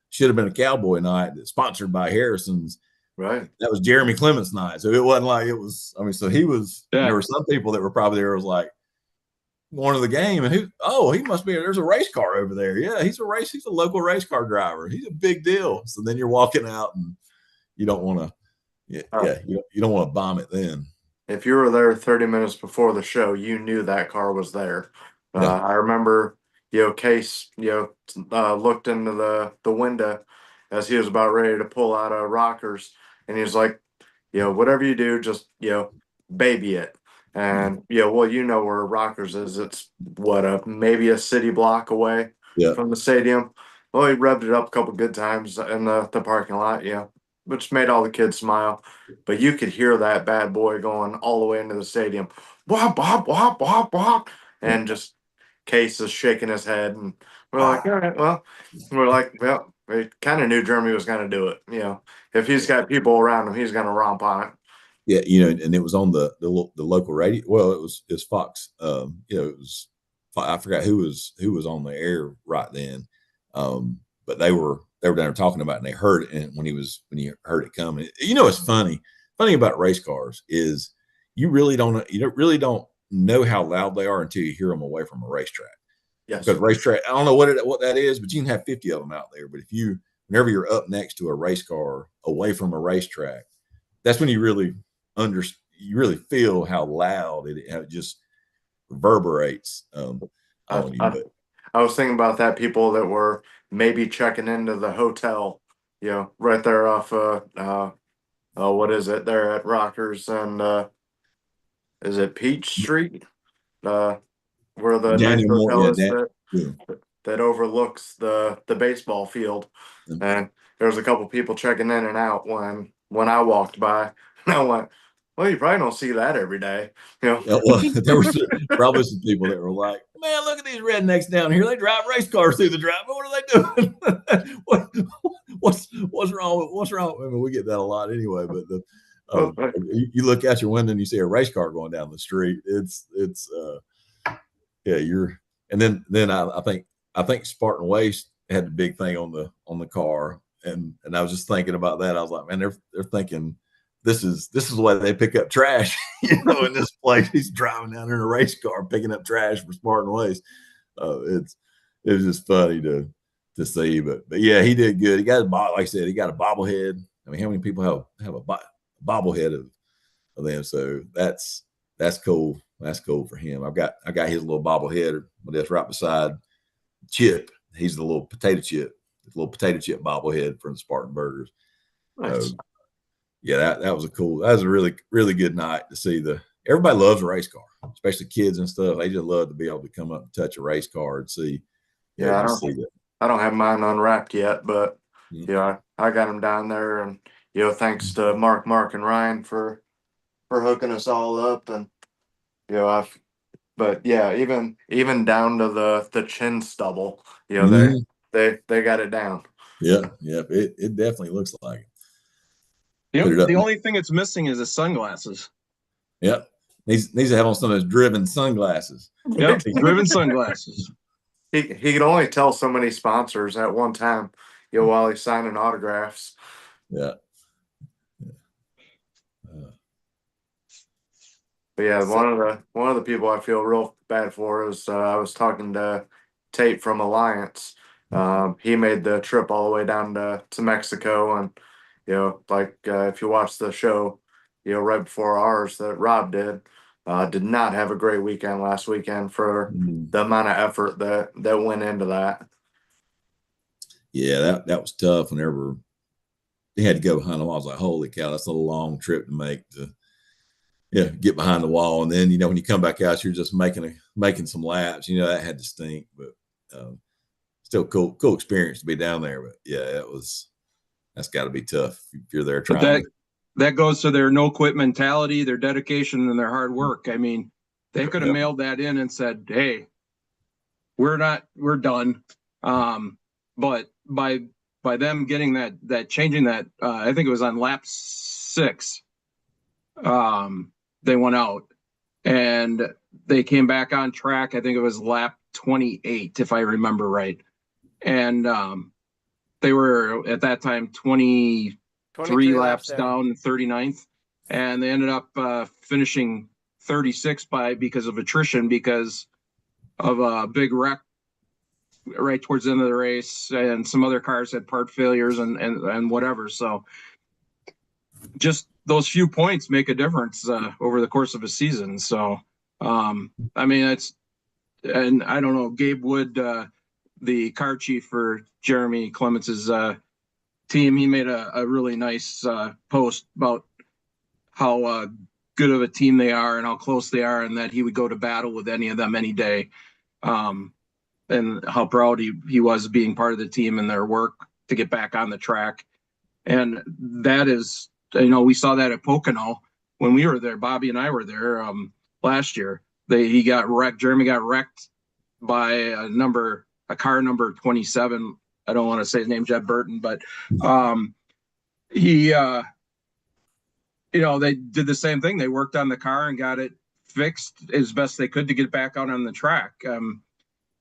should have been a Cowboy night sponsored by Harrison's. Right. That was Jeremy Clement's night. So it wasn't like it was. I mean, so he was. Yeah. There were some people that were probably there. Was like one of the game, and he must be. There's a race car over there. Yeah, he's a local race car driver. He's a big deal. So then you're walking out, and you don't want to. You don't want to bomb it then. If you were there 30 minutes before the show, you knew that car was there. I remember, Case, looked into the window as he was about ready to pull out rockers, and he was like, whatever you do, just, baby it. And, where Rockers is. It's maybe a city block away from the stadium. Well, he revved it up a couple good times in the parking lot, which made all the kids smile. But you could hear that bad boy going all the way into the stadium. Wop, wop, wop, wop, wop. And just Case is shaking his head. And we're like, all right, well, we kind of knew Jeremy was going to do it. If he's got people around him, he's going to romp on it. Yeah, and it was on the local radio. Well, it was Fox. It was, I forgot who was on the air right then. But they were down there talking about it, and they heard it. And when he heard it coming, it's funny about race cars is you really don't know how loud they are until you hear them away from a racetrack. Yes. Because racetrack, I don't know what that is, but you can have 50 of them out there. But whenever you're up next to a race car away from a racetrack, that's when you really feel how loud it just reverberates. I was thinking about that. People that were maybe checking into the hotel, right there off what is it? There at Rockers and is it Peach Street? Where the nice hotel is that overlooks the baseball field. Mm-hmm. And there was a couple people checking in and out when I walked by. And I went, well, you probably don't see that every day. Yeah, well, there were probably some people that were like, man, look at these rednecks down here. They drive race cars through the drive. What are they doing? What's wrong? What's wrong? I mean, we get that a lot anyway. But you look out your window and you see a race car going down the street. And then I think Spartan Waste had the big thing on the car, and I was just thinking about that. I was like, man, they're thinking this is the way they pick up trash, in this place. He's driving down in a race car, picking up trash for Spartan Waste. It was just funny to see, but yeah, he did good. He got like I said, he got a bobblehead. I mean, how many people have a bobblehead of them? So that's cool. That's cool for him. I got his little bobblehead, but that's right beside Chip. He's the little potato chip bobblehead from the Spartan Burgers. Nice. Yeah, that was a really, really good night to see everybody loves a race car, especially kids and stuff. They just love to be able to come up and touch a race car and see. Yeah, that. I don't have mine unwrapped yet, but I got them down there, and thanks to Mark, and Ryan for hooking us all up, and even down to the chin stubble, they got it down. Yeah, it definitely looks like it. The only thing it's missing is the sunglasses. Yep. Needs to have on some of those driven sunglasses. Yep, driven sunglasses. He could only tell so many sponsors at one time, while he's signing autographs. Yeah. But yeah, one of the people I feel real bad for is I was talking to Tate from Alliance. He made the trip all the way down to Mexico, and if you watch the show, right before ours that Rob did not have a great weekend last weekend for the amount of effort that went into that. Yeah, that was tough. Whenever they had to go behind the wall, I was like, holy cow, that's a long trip to make to get behind the wall. And then, when you come back out, you're just making some laps, that had to stink, but still cool experience to be down there. But yeah, that's got to be tough if you're there trying. That goes to their no quit mentality, their dedication, and their hard work. I mean, they could have mailed that in and said, hey, we're done. But by them getting that changing that, I think it was on lap 6, they went out and they came back on track. I think it was lap 28, if I remember right. And they were at that time 23 laps down, 39th, and they ended up finishing 36 because of attrition, because of a big wreck right towards the end of the race, and some other cars had part failures and whatever. So just those few points make a difference over the course of a season. So I mean, and I don't know, Gabe Wood, the car chief for Jeremy Clements' team, he made a really nice post about how good of a team they are and how close they are, and that he would go to battle with any of them any day, and how proud he was being part of the team and their work to get back on the track. And that is, we saw that at Pocono when we were there. Bobby and I were there last year. He got wrecked. Jeremy got wrecked by a car number 27. I don't want to say his name, Jed Burton, but he, they did the same thing. They worked on the car and got it fixed as best they could to get back out on the track.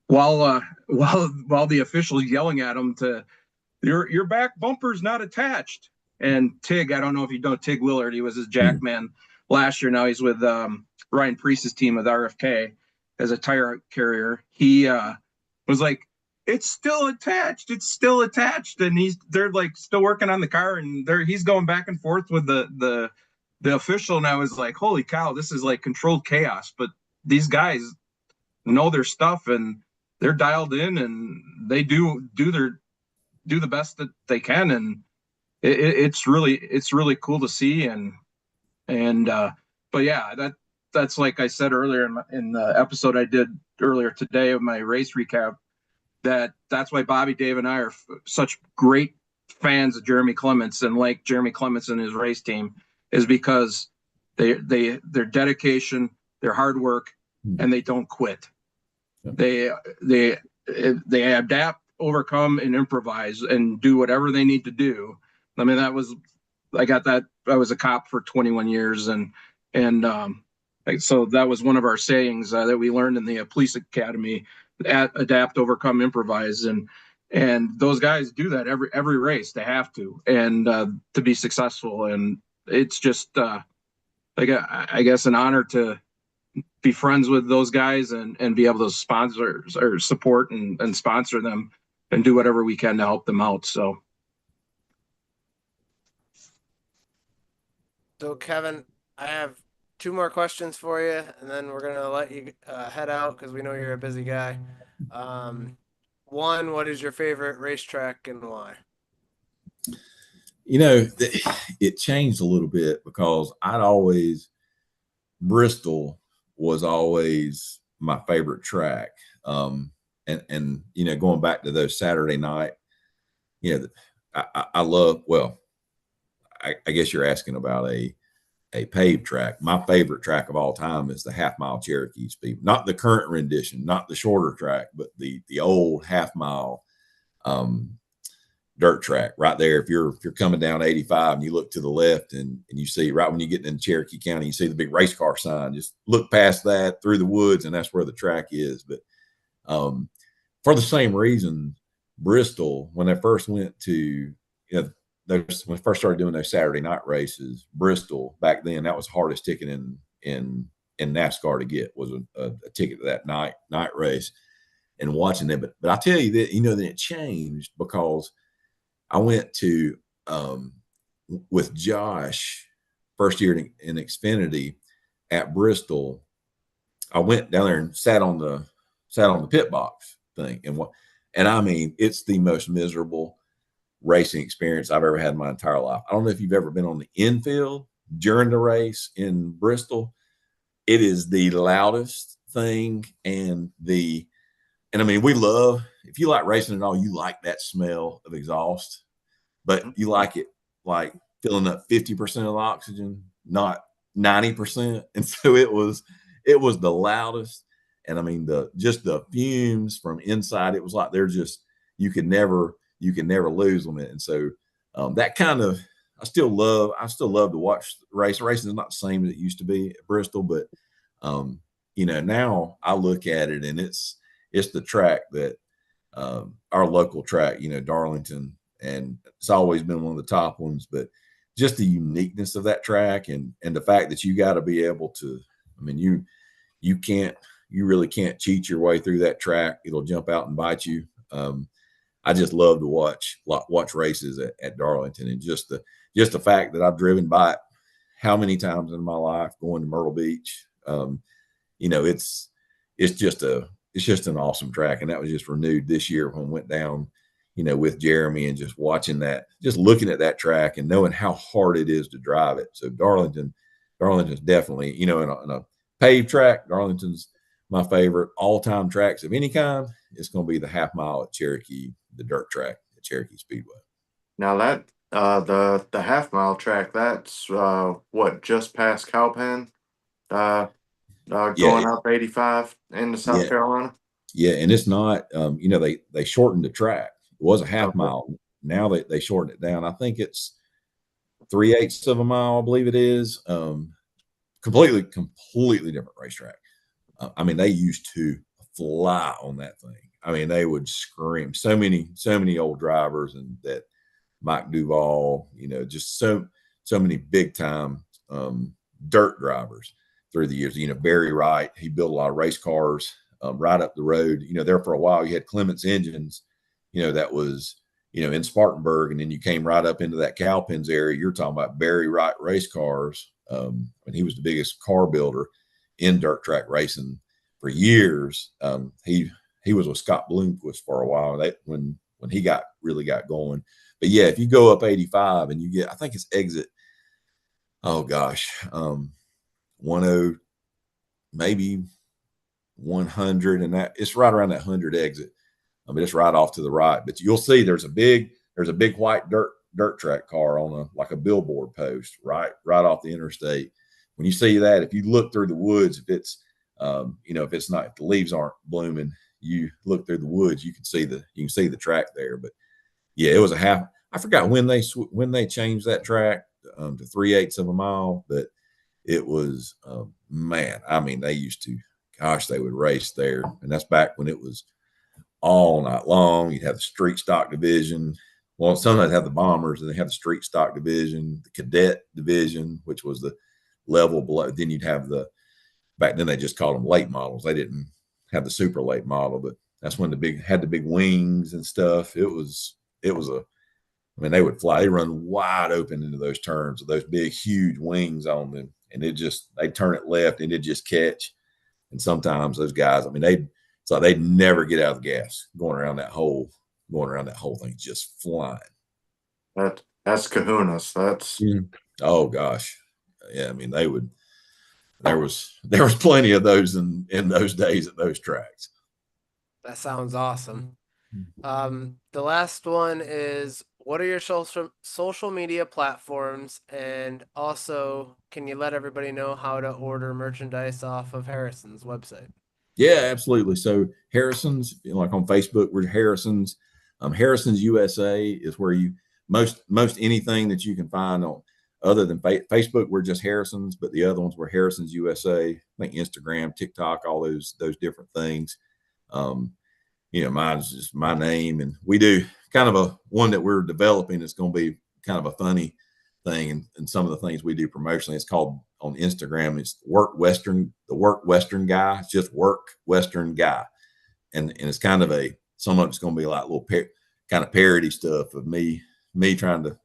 While the officials yelling at him to, your back bumper's not attached. And Tig, I don't know if you know Tig Willard, he was his jack man last year. Now he's with Ryan Priest's team with RFK as a tire carrier. He was like, it's still attached. And they're like still working on the car, and he's going back and forth with the official. And I was like, holy cow, this is like controlled chaos. But these guys know their stuff, and they're dialed in, and they do the best that they can. And it's really cool to see. But yeah, that's like I said earlier in the episode I did earlier today of my race recap, that's why Bobby, Dave, and I are such great fans of Jeremy Clements and like Jeremy Clements and his race team, is because their dedication, their hard work, and they don't quit. They adapt, overcome, and improvise, and do whatever they need to do. I mean, I was a cop for 21 years, and so that was one of our sayings that we learned in the police academy: adapt, overcome, improvise. And those guys do that every race. They have to, and to be successful. And it's just like I guess an honor to be friends with those guys and be able to sponsor or support and sponsor them and do whatever we can to help them out. So Kevin, I have two more questions for you, and then we're gonna let you head out because we know you're a busy guy. One, what is your favorite racetrack and why? You know, it changed a little bit because Bristol was always my favorite track. And you know, going back to those Saturday night, you know, I love, well, I guess you're asking about a paved track. My favorite track of all time is the half mile Cherokee Speed, not the current rendition, not the shorter track, but the old half mile dirt track right there. If you're coming down 85 and you look to the left and you see right when you get in Cherokee County, you see the big race car sign. Just look past that through the woods, and that's where the track is. But for the same reason, Bristol, when they first went to, you know, when we first started doing those Saturday night races, Bristol back then, that was the hardest ticket in NASCAR to get, was a ticket to that night race, and watching them. But I tell you that, you know, that it changed because I went to with Josh first year in Xfinity at Bristol. I went down there and sat on the pit box thing, and I mean, it's the most miserable racing experience I've ever had in my entire life. I don't know if you've ever been on the infield during the race in Bristol. It is the loudest thing, and I mean, if you like racing at all, you like that smell of exhaust, but you like it like filling up 50% of the oxygen, not 90%. And so it was the loudest. And I mean, just the fumes from inside, it was like you could never lose them. And so that kind of, I still love to watch the race. Racing is not the same as it used to be at Bristol, but you know, now I look at it and it's the track that our local track, you know, Darlington, and it's always been one of the top ones, but just the uniqueness of that track and the fact that you got to be able to, I mean, you really can't cheat your way through that track. It'll jump out and bite you. I just love to watch races at Darlington, and just the fact that I've driven by it how many times in my life going to Myrtle Beach. You know, it's just an awesome track. And that was just renewed this year when we went down, you know, with Jeremy, and just watching that, just looking at that track and knowing how hard it is to drive it. So Darlington's definitely, you know, in a paved track, Darlington's my favorite. All-time tracks of any kind, it's going to be the half mile at Cherokee, the dirt track at Cherokee Speedway. Now that the half mile track, that's what, just past Cowpen, going up 85 into South Carolina. Yeah, and it's not, you know, they shortened the track. It was a half mile. Now they shortened it down. I think it's 3/8 of a mile, I believe it is. Completely different racetrack. I mean, they used to fly on that thing. I mean, they would scream. So many old drivers, and that Mike Duval, you know, just so many big time dirt drivers through the years. You know, Barry Wright, he built a lot of race cars right up the road. You know, there for a while you had Clements Engines, you know, that was, you know, in Spartanburg, and then you came right up into that Cowpens area. You're talking about Barry Wright race cars. And he was the biggest car builder in dirt track racing for years. He was with Scott Bloomquist for a while. When he really got going. But yeah, if you go up 85 and you get, I think it's exit, oh gosh, 10, maybe 100, and that it's right around that 100 exit. I mean, it's right off to the right. But you'll see there's a big white dirt track car on like a billboard post right off the interstate. When you see that, if you look through the woods, if it's you know, if the leaves aren't blooming, you look through the woods, you can see the track there. But yeah, it was a half. I forgot when they changed that track to 3/8 of a mile, but it was man. I mean, they used to, gosh, they would race there, and that's back when it was all night long. You'd have the street stock division, Well, sometimes have the bombers, and they have the street stock division, the cadet division, which was the level below. Then you'd have back then they just called them late models. They didn't have the super late model, but that's when had the big wings and stuff. It was I mean, they would fly, they run wide open into those turns with those big, huge wings on them. And they'd turn it left and it'd just catch. And sometimes those guys, I mean, it's like they'd never get out of the gas going around that whole thing, just flying. That's kahunas. That's oh gosh. Yeah, I mean, there was plenty of those in those days at those tracks. That sounds awesome. The last one is, what are your social media platforms? And also, can you let everybody know how to order merchandise off of Harrison's website? Yeah, absolutely. So Harrison's, like on Facebook, we're Harrison's. Harrison's USA is where you most anything that you can find on, other than Facebook, we're just Harrison's, but the other ones were Harrison's USA. I think Instagram, TikTok, all those different things. Mine's just my name, and we do kind of a one that we're developing. It's going to be kind of a funny thing, and some of the things we do promotionally. It's called on Instagram. It's the Work Western Guy. It's just Work Western Guy, and it's kind of some of it's going to be like little kind of parody stuff of me trying to.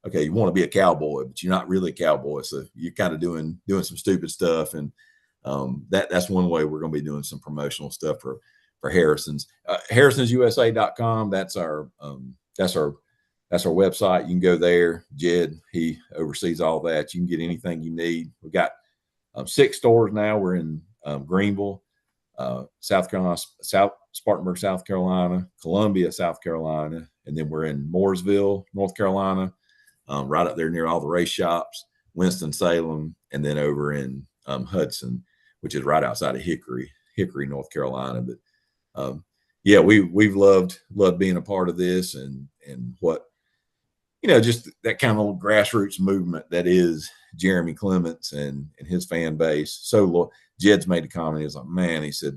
Okay, you want to be a cowboy, but you're not really a cowboy, so you're kind of doing some stupid stuff, and that's one way we're going to be doing some promotional stuff for Harrison's. HarrisonsUSA.com. That's our website. You can go there. Jed, he oversees all that. You can get anything you need. We've got 6 stores now. We're in Greenville, South Carolina, Spartanburg, South Carolina, Columbia, South Carolina, and then we're in Mooresville, North Carolina, right up there near all the race shops, Winston-Salem, and then over in Hudson, which is right outside of Hickory, North Carolina. But yeah, we've loved being a part of this, and what, just that kind of grassroots movement that is Jeremy Clements and his fan base. So Jed's made a comment. He's like, man, he said,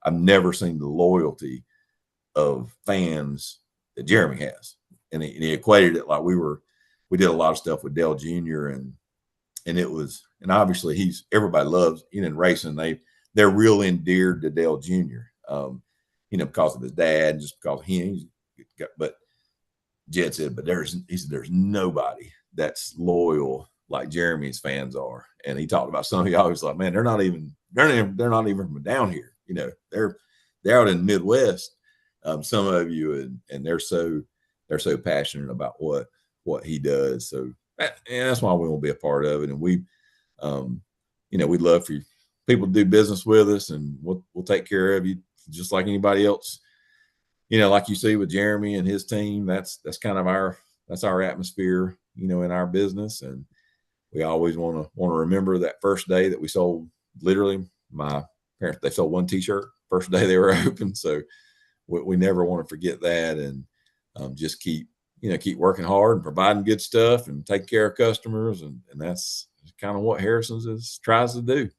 I've never seen the loyalty of fans that Jeremy has. And he equated it like we did a lot of stuff with Dale Jr. and obviously everybody loves, in racing, they're real endeared to Dale Jr. Because of his dad, just because of him. But Jed said, there's nobody that's loyal like Jeremy's fans are. And he talked about some of y'all. He was like, man, they're not even from down here. They're out in the Midwest. Some of you, and they're so passionate about what he does. So, and that's why we want to be a part of it. And we'd love for people to do business with us, and we'll take care of you just like anybody else. Like you see with Jeremy and his team, that's kind of our atmosphere, in our business. And we always want to remember that first day that we sold. Literally, my parents, they sold 1 T-shirt first day they were open. So we never want to forget that, and just keep working hard and providing good stuff and taking care of customers. And that's kind of what Harrison's tries to do.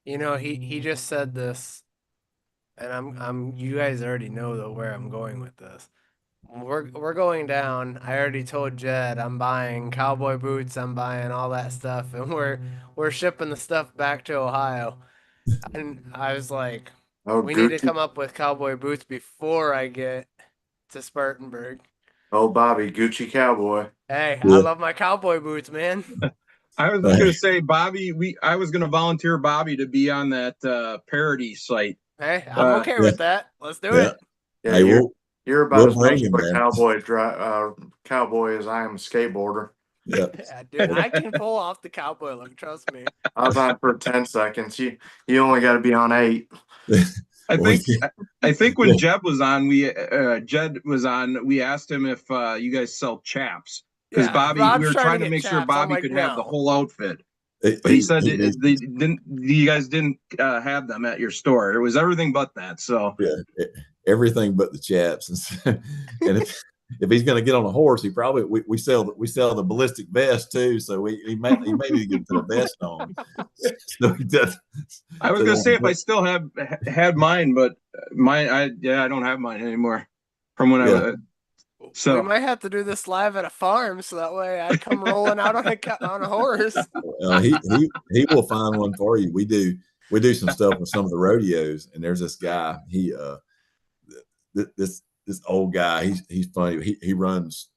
He just said this, and you guys already know though where I'm going with this. We're going down. I already told Jed I'm buying cowboy boots, I'm buying all that stuff, and we're shipping the stuff back to Ohio. And I was like, we need to come up with cowboy boots before I get to Spartanburg. Oh, Bobby, Gucci cowboy. Hey, yeah. I love my cowboy boots, man. I was going to say, Bobby, I was going to volunteer Bobby to be on that parody site. Hey, I'm okay with that. Let's do it. Yeah, hey, you're about as much of a cowboy as I am a skateboarder. Yep. Yeah, dude, I can pull off the cowboy look. Trust me. I was on for 10 seconds. You only got to be on 8. I think when Jed was on, we asked him if you guys sell chaps, because Bobby, we were trying to make sure Bobby could have the whole outfit. But he said you guys didn't have them at your store. It was everything but that. So yeah, everything but the chaps. And if he's going to get on a horse, he probably we sell the ballistic vest too. So he may need to get the vest on. So he does. I was going to say if I still had mine, but I don't have mine anymore from when I. So we might have to do this live at a farm, so that way I come rolling out on a horse. He will find one for you. We do some stuff with some of the rodeos, and there's this guy. This old guy. He's funny. He runs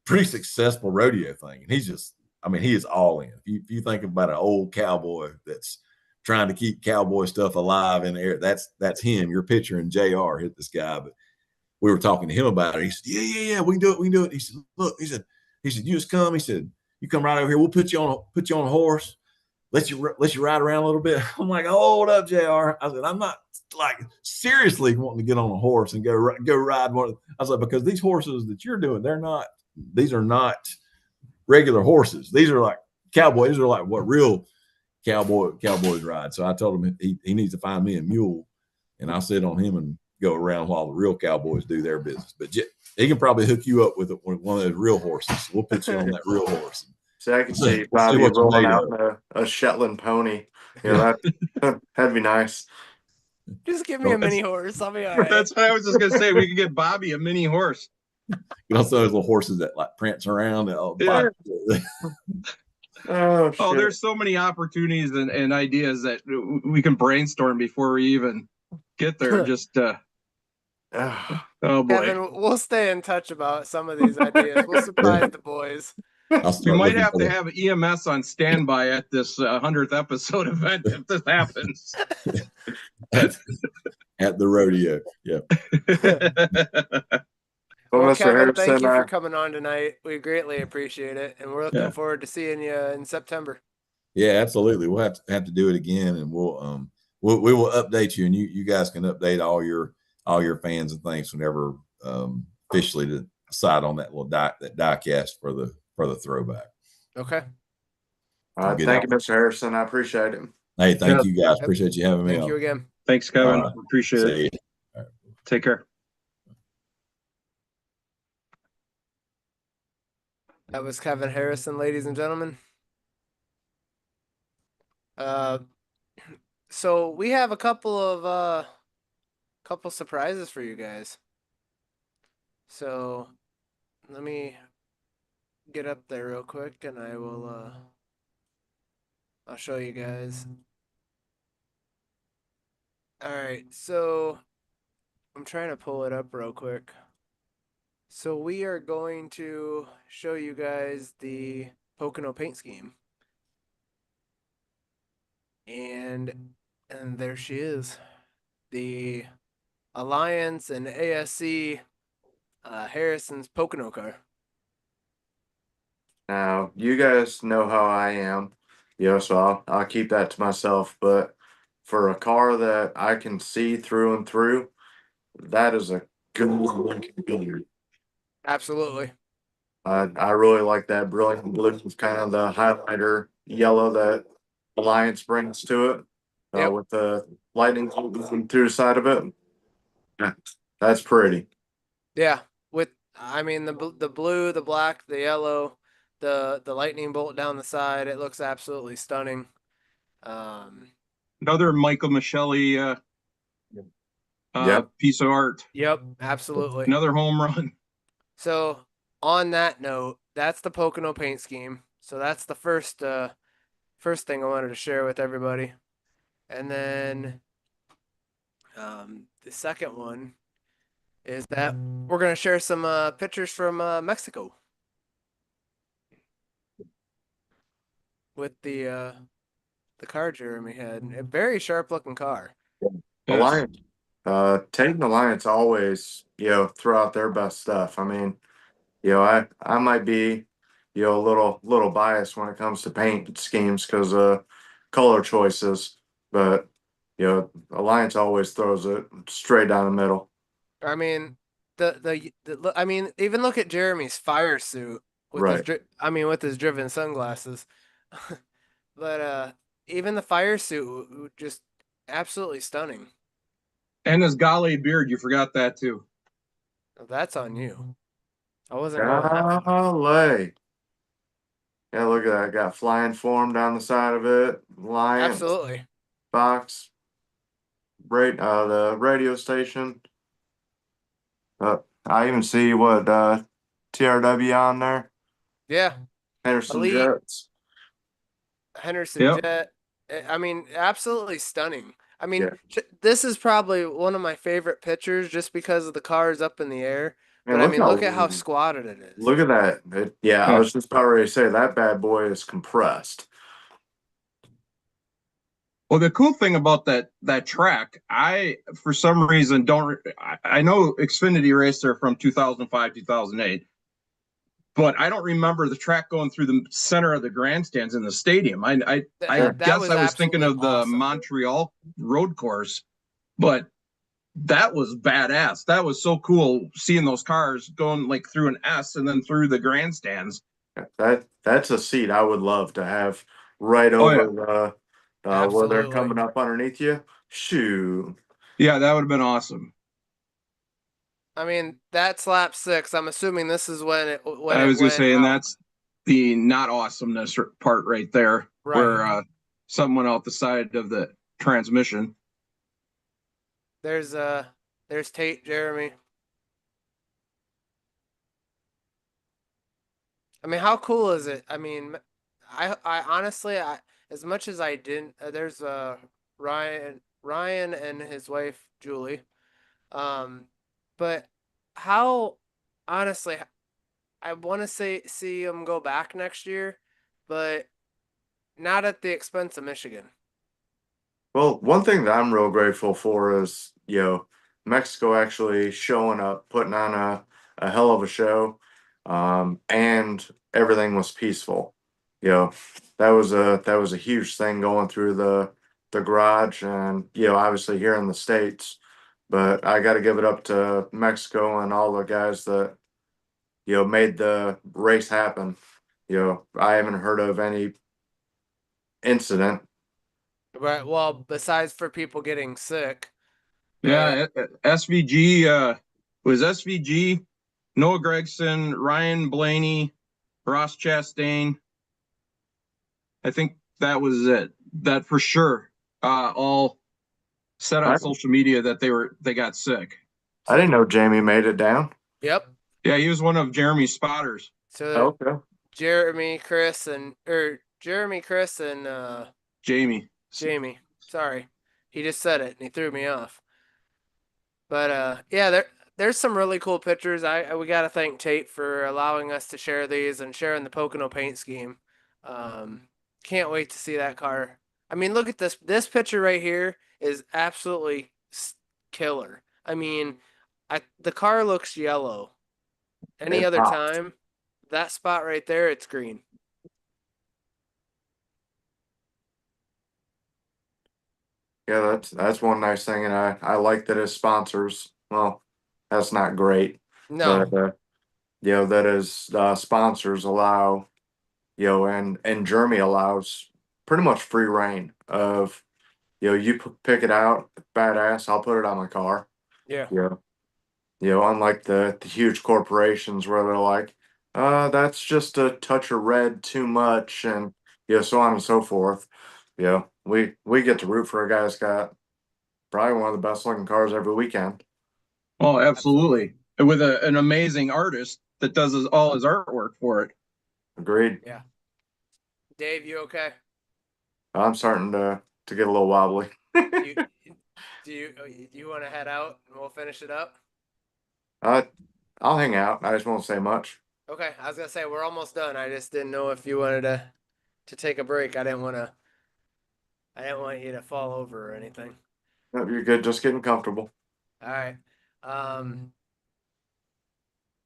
pretty successful rodeo thing, and he is all in. If you think about an old cowboy that's trying to keep cowboy stuff alive in the air, that's him. You're picturing JR hit this guy, but we were talking to him about it. He said, yeah, we can do it. He said, look, he said, you just come. He said, you come right over here. We'll put you on a horse. Let you ride around a little bit. I'm like, hold up, JR. I said, I'm not like seriously wanting to get on a horse and go ride one. I was like, because these horses that you're doing, these are not regular horses. These are like cowboys. These are like what real cowboys ride. So I told him he needs to find me a mule, and I'll sit on him and go around while the real cowboys do their business. But he can probably hook you up with one of those real horses. We'll put you on that real horse. So I can see Bobby rolling out a Shetland pony. That'd be nice. Just give me a mini horse. I'll be all right. That's what I was just going to say. We could get Bobby a mini horse. You know, some of those little horses that like prance around. Oh, there's so many opportunities and ideas that we can brainstorm before we even get there. Just oh boy, Kevin, we'll stay in touch about some of these ideas. We'll surprise the boys. We might have to have EMS on standby at this 100th episode event if this happens. at the rodeo. Yeah. Well, Kevin, thank you for coming on tonight. We greatly appreciate it, and we're looking forward to seeing you in September. Yeah, absolutely. We'll have to do it again, and we will update you, and you guys can update all your fans and things whenever officially to decide on that little die cast for the throwback. Okay. All right, thank you, Mr. Harrison. I appreciate it. Hey, thank you guys. Appreciate you having me. Thank you again. Thanks, Kevin. Appreciate it. Right. Take care. That was Kevin Harrison, ladies and gentlemen. So we have a couple surprises for you guys. So let me get up there real quick, and I will I'll show you guys. All right, so I'm trying to pull it up real quick. So we are going to show you guys the Pocono paint scheme. And there she is. The Alliance and ASC Harrison's Pocono car. Now, you guys know how I am, so I'll keep that to myself. But for a car that I can see through and through, that is a good looking. Absolutely. I really like that brilliant blue with kind of the highlighter yellow that Alliance brings to it, with the lightning through the side of it. That's pretty. Yeah, the blue, the black, the yellow, the lightning bolt down the side. It looks absolutely stunning. Another Michael Michelli piece of art. Yep, absolutely. Another home run. So on that note, that's the Pocono paint scheme. So that's the first thing I wanted to share with everybody. And then the second one is that we're going to share some pictures from Mexico with the car Jeremy had. A very sharp looking car. Alliance. Taking Alliance always, throw out their best stuff. I mean, I might be, a little biased when it comes to paint schemes because color choices, but Alliance always throws it straight down the middle. I mean, even look at Jeremy's fire suit with with his driven sunglasses. But even the fire suit, just absolutely stunning. And his Gale beard, you forgot that too. That's on you. I wasn't going that far. Golly. Yeah, look at that. Got flying form down the side of it. Lions, Absolutely. box, the radio station. I even see what TRW on there. Yeah. Henderson Elite. Jets. Henderson Yep. Jet. I mean, absolutely stunning. I mean, Yeah. this is probably one of my favorite pictures just because of the cars up in the air. Man, But I mean, look at how squatted it is. look at that. Yeah, I Yeah. was just about ready to say that bad boy is compressed. Well, the cool thing about that track, I for some reason don't. I know Xfinity Racer from 2005, 2008, but I don't remember the track going through the center of the grandstands in the stadium. I That guess was I was thinking absolutely of the awesome. Montreal road course, but that was badass. That was so cool seeing those cars going like through an S and then through the grandstands. That's a seat I would love to have right Oh yeah, over where they're Absolutely. coming up underneath you. Shoot. yeah, that would have been awesome. I mean, that's lap 6. I'm assuming this is when it I was went just saying out. that's the not awesomeness part right there, Right. where something went out the side of the transmission. There's Tate Jeremy. I mean, how cool is it? I mean, I honestly, as much as I didn't, there's Ryan and his wife Julie, but how honestly, I want to say see him go back next year, but not at the expense of Michigan. Well, one thing that I'm real grateful for is, Mexico actually showing up, putting on a hell of a show, and everything was peaceful. You know, that was a huge thing going through the garage, and obviously here in the States. But I got to give it up to Mexico and all the guys that made the race happen. I haven't heard of any incident. Right. Well, besides for people getting sick. Yeah, SVG was SVG, Noah Gregson, Ryan Blaney, Ross Chastain. I think that was it. That for sure. All said on I, social media that they got sick. I didn't know Jamie made it down. Yep. Yeah, he was one of Jeremy's spotters. So Okay. Jeremy, Chris, and Jamie. Jamie. Sorry, he just said it and he threw me off. But yeah, there's some really cool pictures. We gotta thank Tate for allowing us to share these and sharing the Pocono paint scheme. Can't wait to see that car. I mean, look at this. This picture right here is absolutely killer. I mean, the car looks yellow. Any It other popped. time, that spot right there, it's green. Yeah, that's one nice thing, and I like that his sponsors. Well, that's not great, No, but that his sponsors allow, and Jeremy allows pretty much free reign of, you pick it out, badass. I'll put it on my car. yeah, Unlike the huge corporations where they're like, that's just a touch of red too much, and so on and so forth. We get to root for a guy that's got probably one of the best looking cars every weekend. Oh, absolutely. With an amazing artist that does all his artwork for it. Agreed. yeah. Dave, you okay? I'm starting to get a little wobbly. You, do you want to head out and we'll finish it up? I'll hang out. I just won't say much. Okay, I was gonna say we're almost done. I just didn't know if you wanted to take a break. I didn't want you to fall over or anything. No, you're good. Just getting comfortable. All right.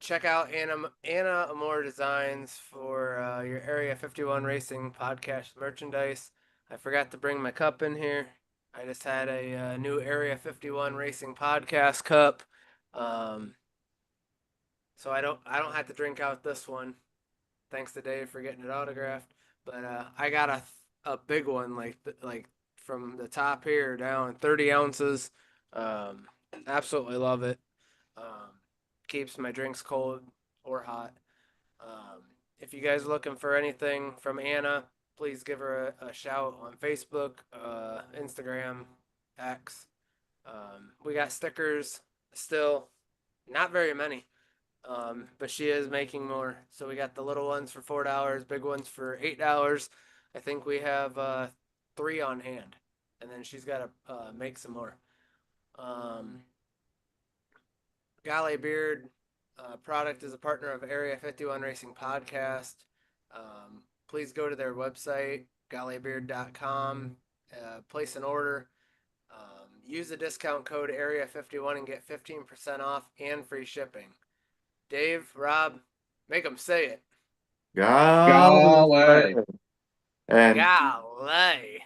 Check out Anna Amore Designs for your Area 51 Racing podcast merchandise. I forgot to bring my cup in here. I just had a new Area 51 Racing podcast cup. So I don't have to drink out this one. Thanks to Dave for getting it autographed. But I got a big one like from the top here down 30 ounces. Absolutely love it. Keeps my drinks cold. or hot. If you guys are looking for anything from Anna, please give her a shout on Facebook, Instagram, X. We got stickers still, not very many, but she is making more. So we got the little ones for $4, big ones for $8. I think we have 3 on hand, and then she's got to make some more. Galley Beard product is a partner of Area 51 Racing Podcast. Please go to their website, galleybeard.com, place an order. Use the discount code Area 51 and get 15% off and free shipping. Dave, Rob, make them say it. Golly. And Golly.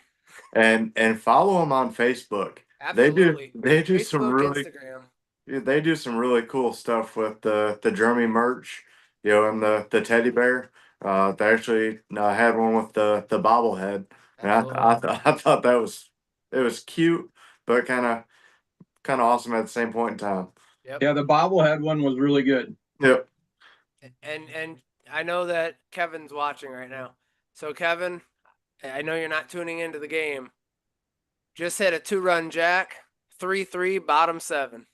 and follow them on Facebook. Absolutely. They do Facebook, some really Instagram. they do some really cool stuff with the Jeremy merch, and the teddy bear. They actually had one with the bobblehead, and I thought it was cute, but kind of awesome at the same point in time. Yep. Yeah, the bobblehead one was really good. Yep. And I know that Kevin's watching right now. So Kevin, I know you're not tuning into the game. Just hit a 2-run jack, 3-3, bottom 7.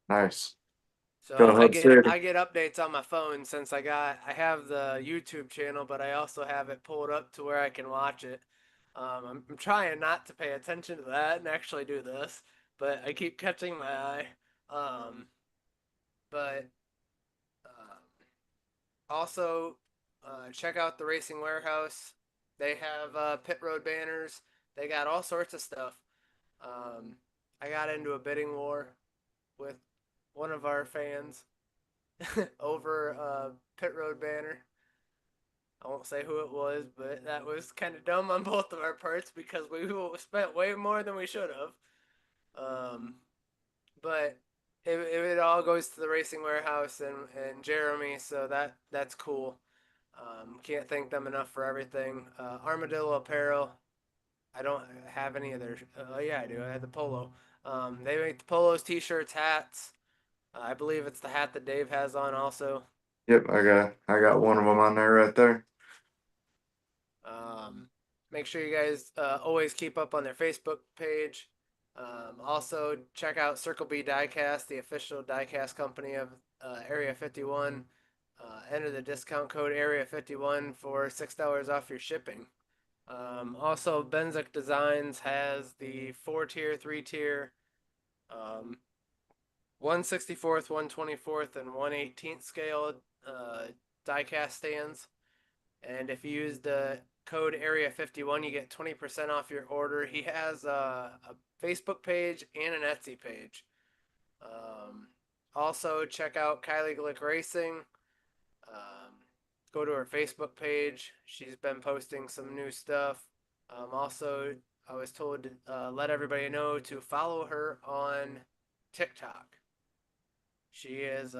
Nice. So Go I ahead, get updates on my phone since I have the YouTube channel, but I also have it pulled up to where I can watch it. I'm trying not to pay attention to that and actually do this, but I keep catching my eye. But also check out the Racing Warehouse. They have pit road banners. They got all sorts of stuff. I got into a bidding war with one of our fans over a pit road banner. I won't say who it was, but that was kind of dumb on both of our parts because we spent way more than we should have. But it all goes to the Racing Warehouse and Jeremy, so that's cool. Can't thank them enough for everything. Armadillo Apparel. I don't have any of their. Oh yeah, I do. I had the polo. They make the polos, t-shirts, hats. I believe it's the hat that Dave has on also. Yep, I got one of them on there right there. Make sure you guys always keep up on their Facebook page. Also, check out Circle B Diecast, the official diecast company of Area 51. Enter the discount code Area 51 for $6 off your shipping. Also, Benzik Designs has the 4-tier, 3-tier, 1/64th, 1/24th, and 1/18th scale diecast stands. And if you use the code Area 51, you get 20% off your order. He has a Facebook page and an Etsy page. Also, check out Kylie Glick Racing. Go to her Facebook page. She's been posting some new stuff. Also, I was told to let everybody know to follow her on TikTok. She is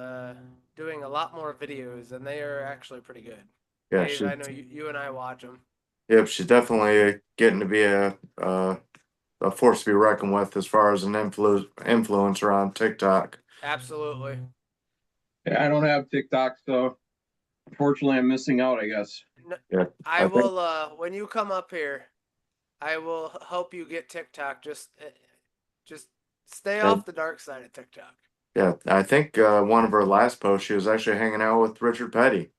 doing a lot more videos, and they are actually pretty good. Yeah, Dave, I know you and I watch them. Yep, she's definitely getting to be a force to be reckoned with as far as an influencer on TikTok. Absolutely. Yeah, I don't have TikTok, so unfortunately I'm missing out, I guess. Yeah, I will when you come up here, I will help you get TikTok. Just stay off the dark side of TikTok. Yeah, I think one of her last posts, she was actually hanging out with Richard Petty.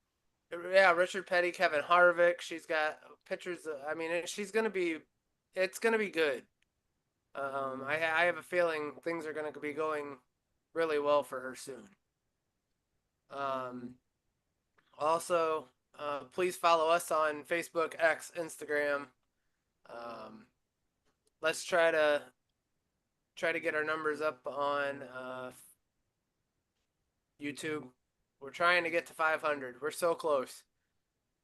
Yeah, Richard Petty, Kevin Harvick. She's got pictures. I mean, it's gonna be good. I have a feeling things are gonna be going really well for her soon. Also, please follow us on Facebook, X, Instagram. Let's try to get our numbers up on YouTube. We're trying to get to 500. We're so close.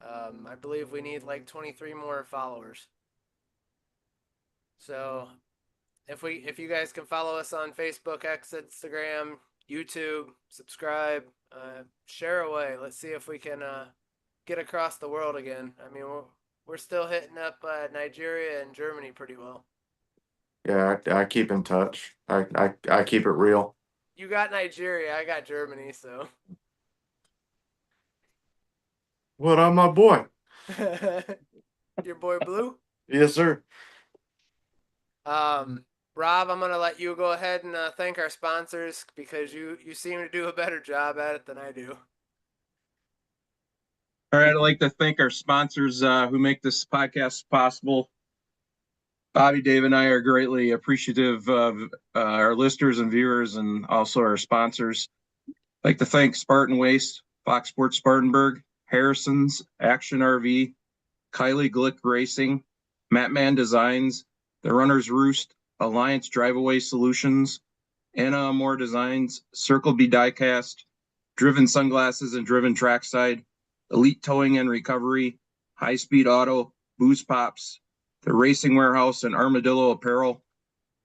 I believe we need like 23 more followers. So if you guys can follow us on Facebook, X, Instagram, YouTube, subscribe, share away. Let's see if we can get across the world again. I mean, we're still hitting up Nigeria and Germany pretty well. Yeah, I keep in touch. I keep it real. You got Nigeria, I got Germany, so. What up, my boy? Your boy Blue. Yes, sir. Rob, I'm gonna let you go ahead and thank our sponsors because you seem to do a better job at it than I do. All right, I'd like to thank our sponsors who make this podcast possible. Bobby, Dave, and I are greatly appreciative of our listeners and viewers and also our sponsors. I'd like to thank Spartan Waste, Fox Sports Spartanburg, Harrison's, Action RV, Kylie Glick Racing, Mattman Designs, The Runner's Roost, Alliance Drive-Away Solutions, Anna Amore Designs, Circle B Diecast, Driven Sunglasses and Driven Trackside, Elite Towing and Recovery, High Speed Auto, Booze Pops, The Racing Warehouse and Armadillo Apparel,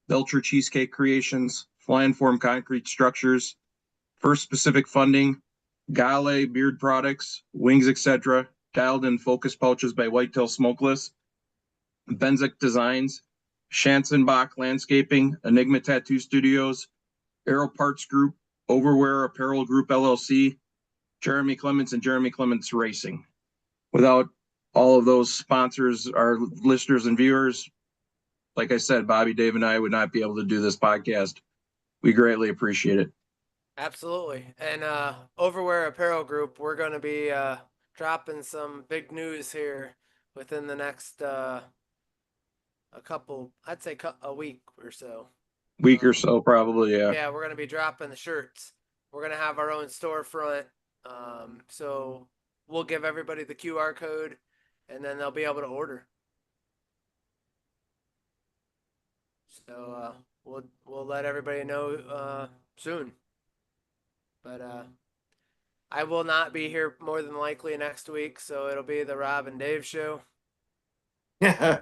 Belcher Cheesecake Creations, Fly and Form Concrete Structures, First Pacific Funding, Gale Beard Products, Wings Etc., Dialed In Focus Pouches by Whitetail Smokeless, Benzik Designs, Schanzenbach Landscaping, Enigma Tattoo Studios, Aero Parts Group, Overwear Apparel Group LLC, Jeremy Clements and Jeremy Clements Racing. Without all of those sponsors, our listeners and viewers, like I said, Bobby, Dave, and I would not be able to do this podcast. We greatly appreciate it. Absolutely. And Overwear Apparel Group, we're going to be dropping some big news here within the next a week or so. Week or so, probably, yeah. Yeah, we're going to be dropping the shirts. We're going to have our own storefront. So we'll give everybody the QR code and then they'll be able to order. So we'll let everybody know soon. But I will not be here more than likely next week, so it'll be the Rob and Dave show. Yeah.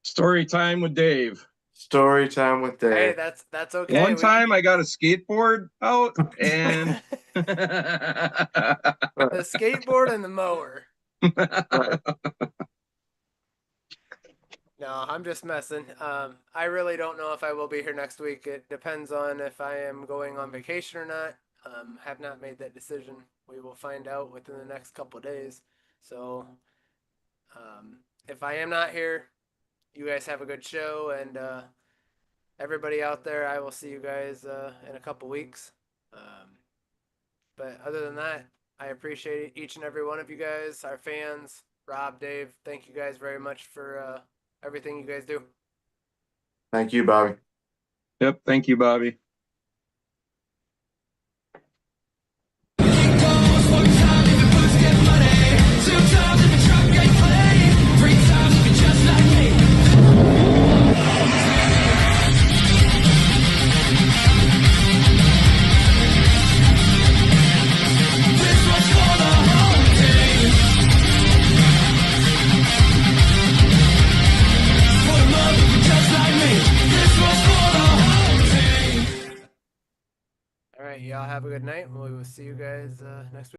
Story time with Dave. Story time with Dave. Hey, that's okay. One time I got a skateboard out and the skateboard and the mower. No, I'm just messing. I really don't know if I will be here next week. It depends on if I am going on vacation or not. Have not made that decision. We will find out within the next couple of days. So, if I am not here, you guys have a good show, and everybody out there, I will see you guys in a couple weeks. But other than that, I appreciate each and every one of you guys, our fans, Rob, Dave. Thank you guys very much for everything you guys do. Thank you, Bobby. Yep, thank you, Bobby. All right, y'all have a good night. We will see you guys next week.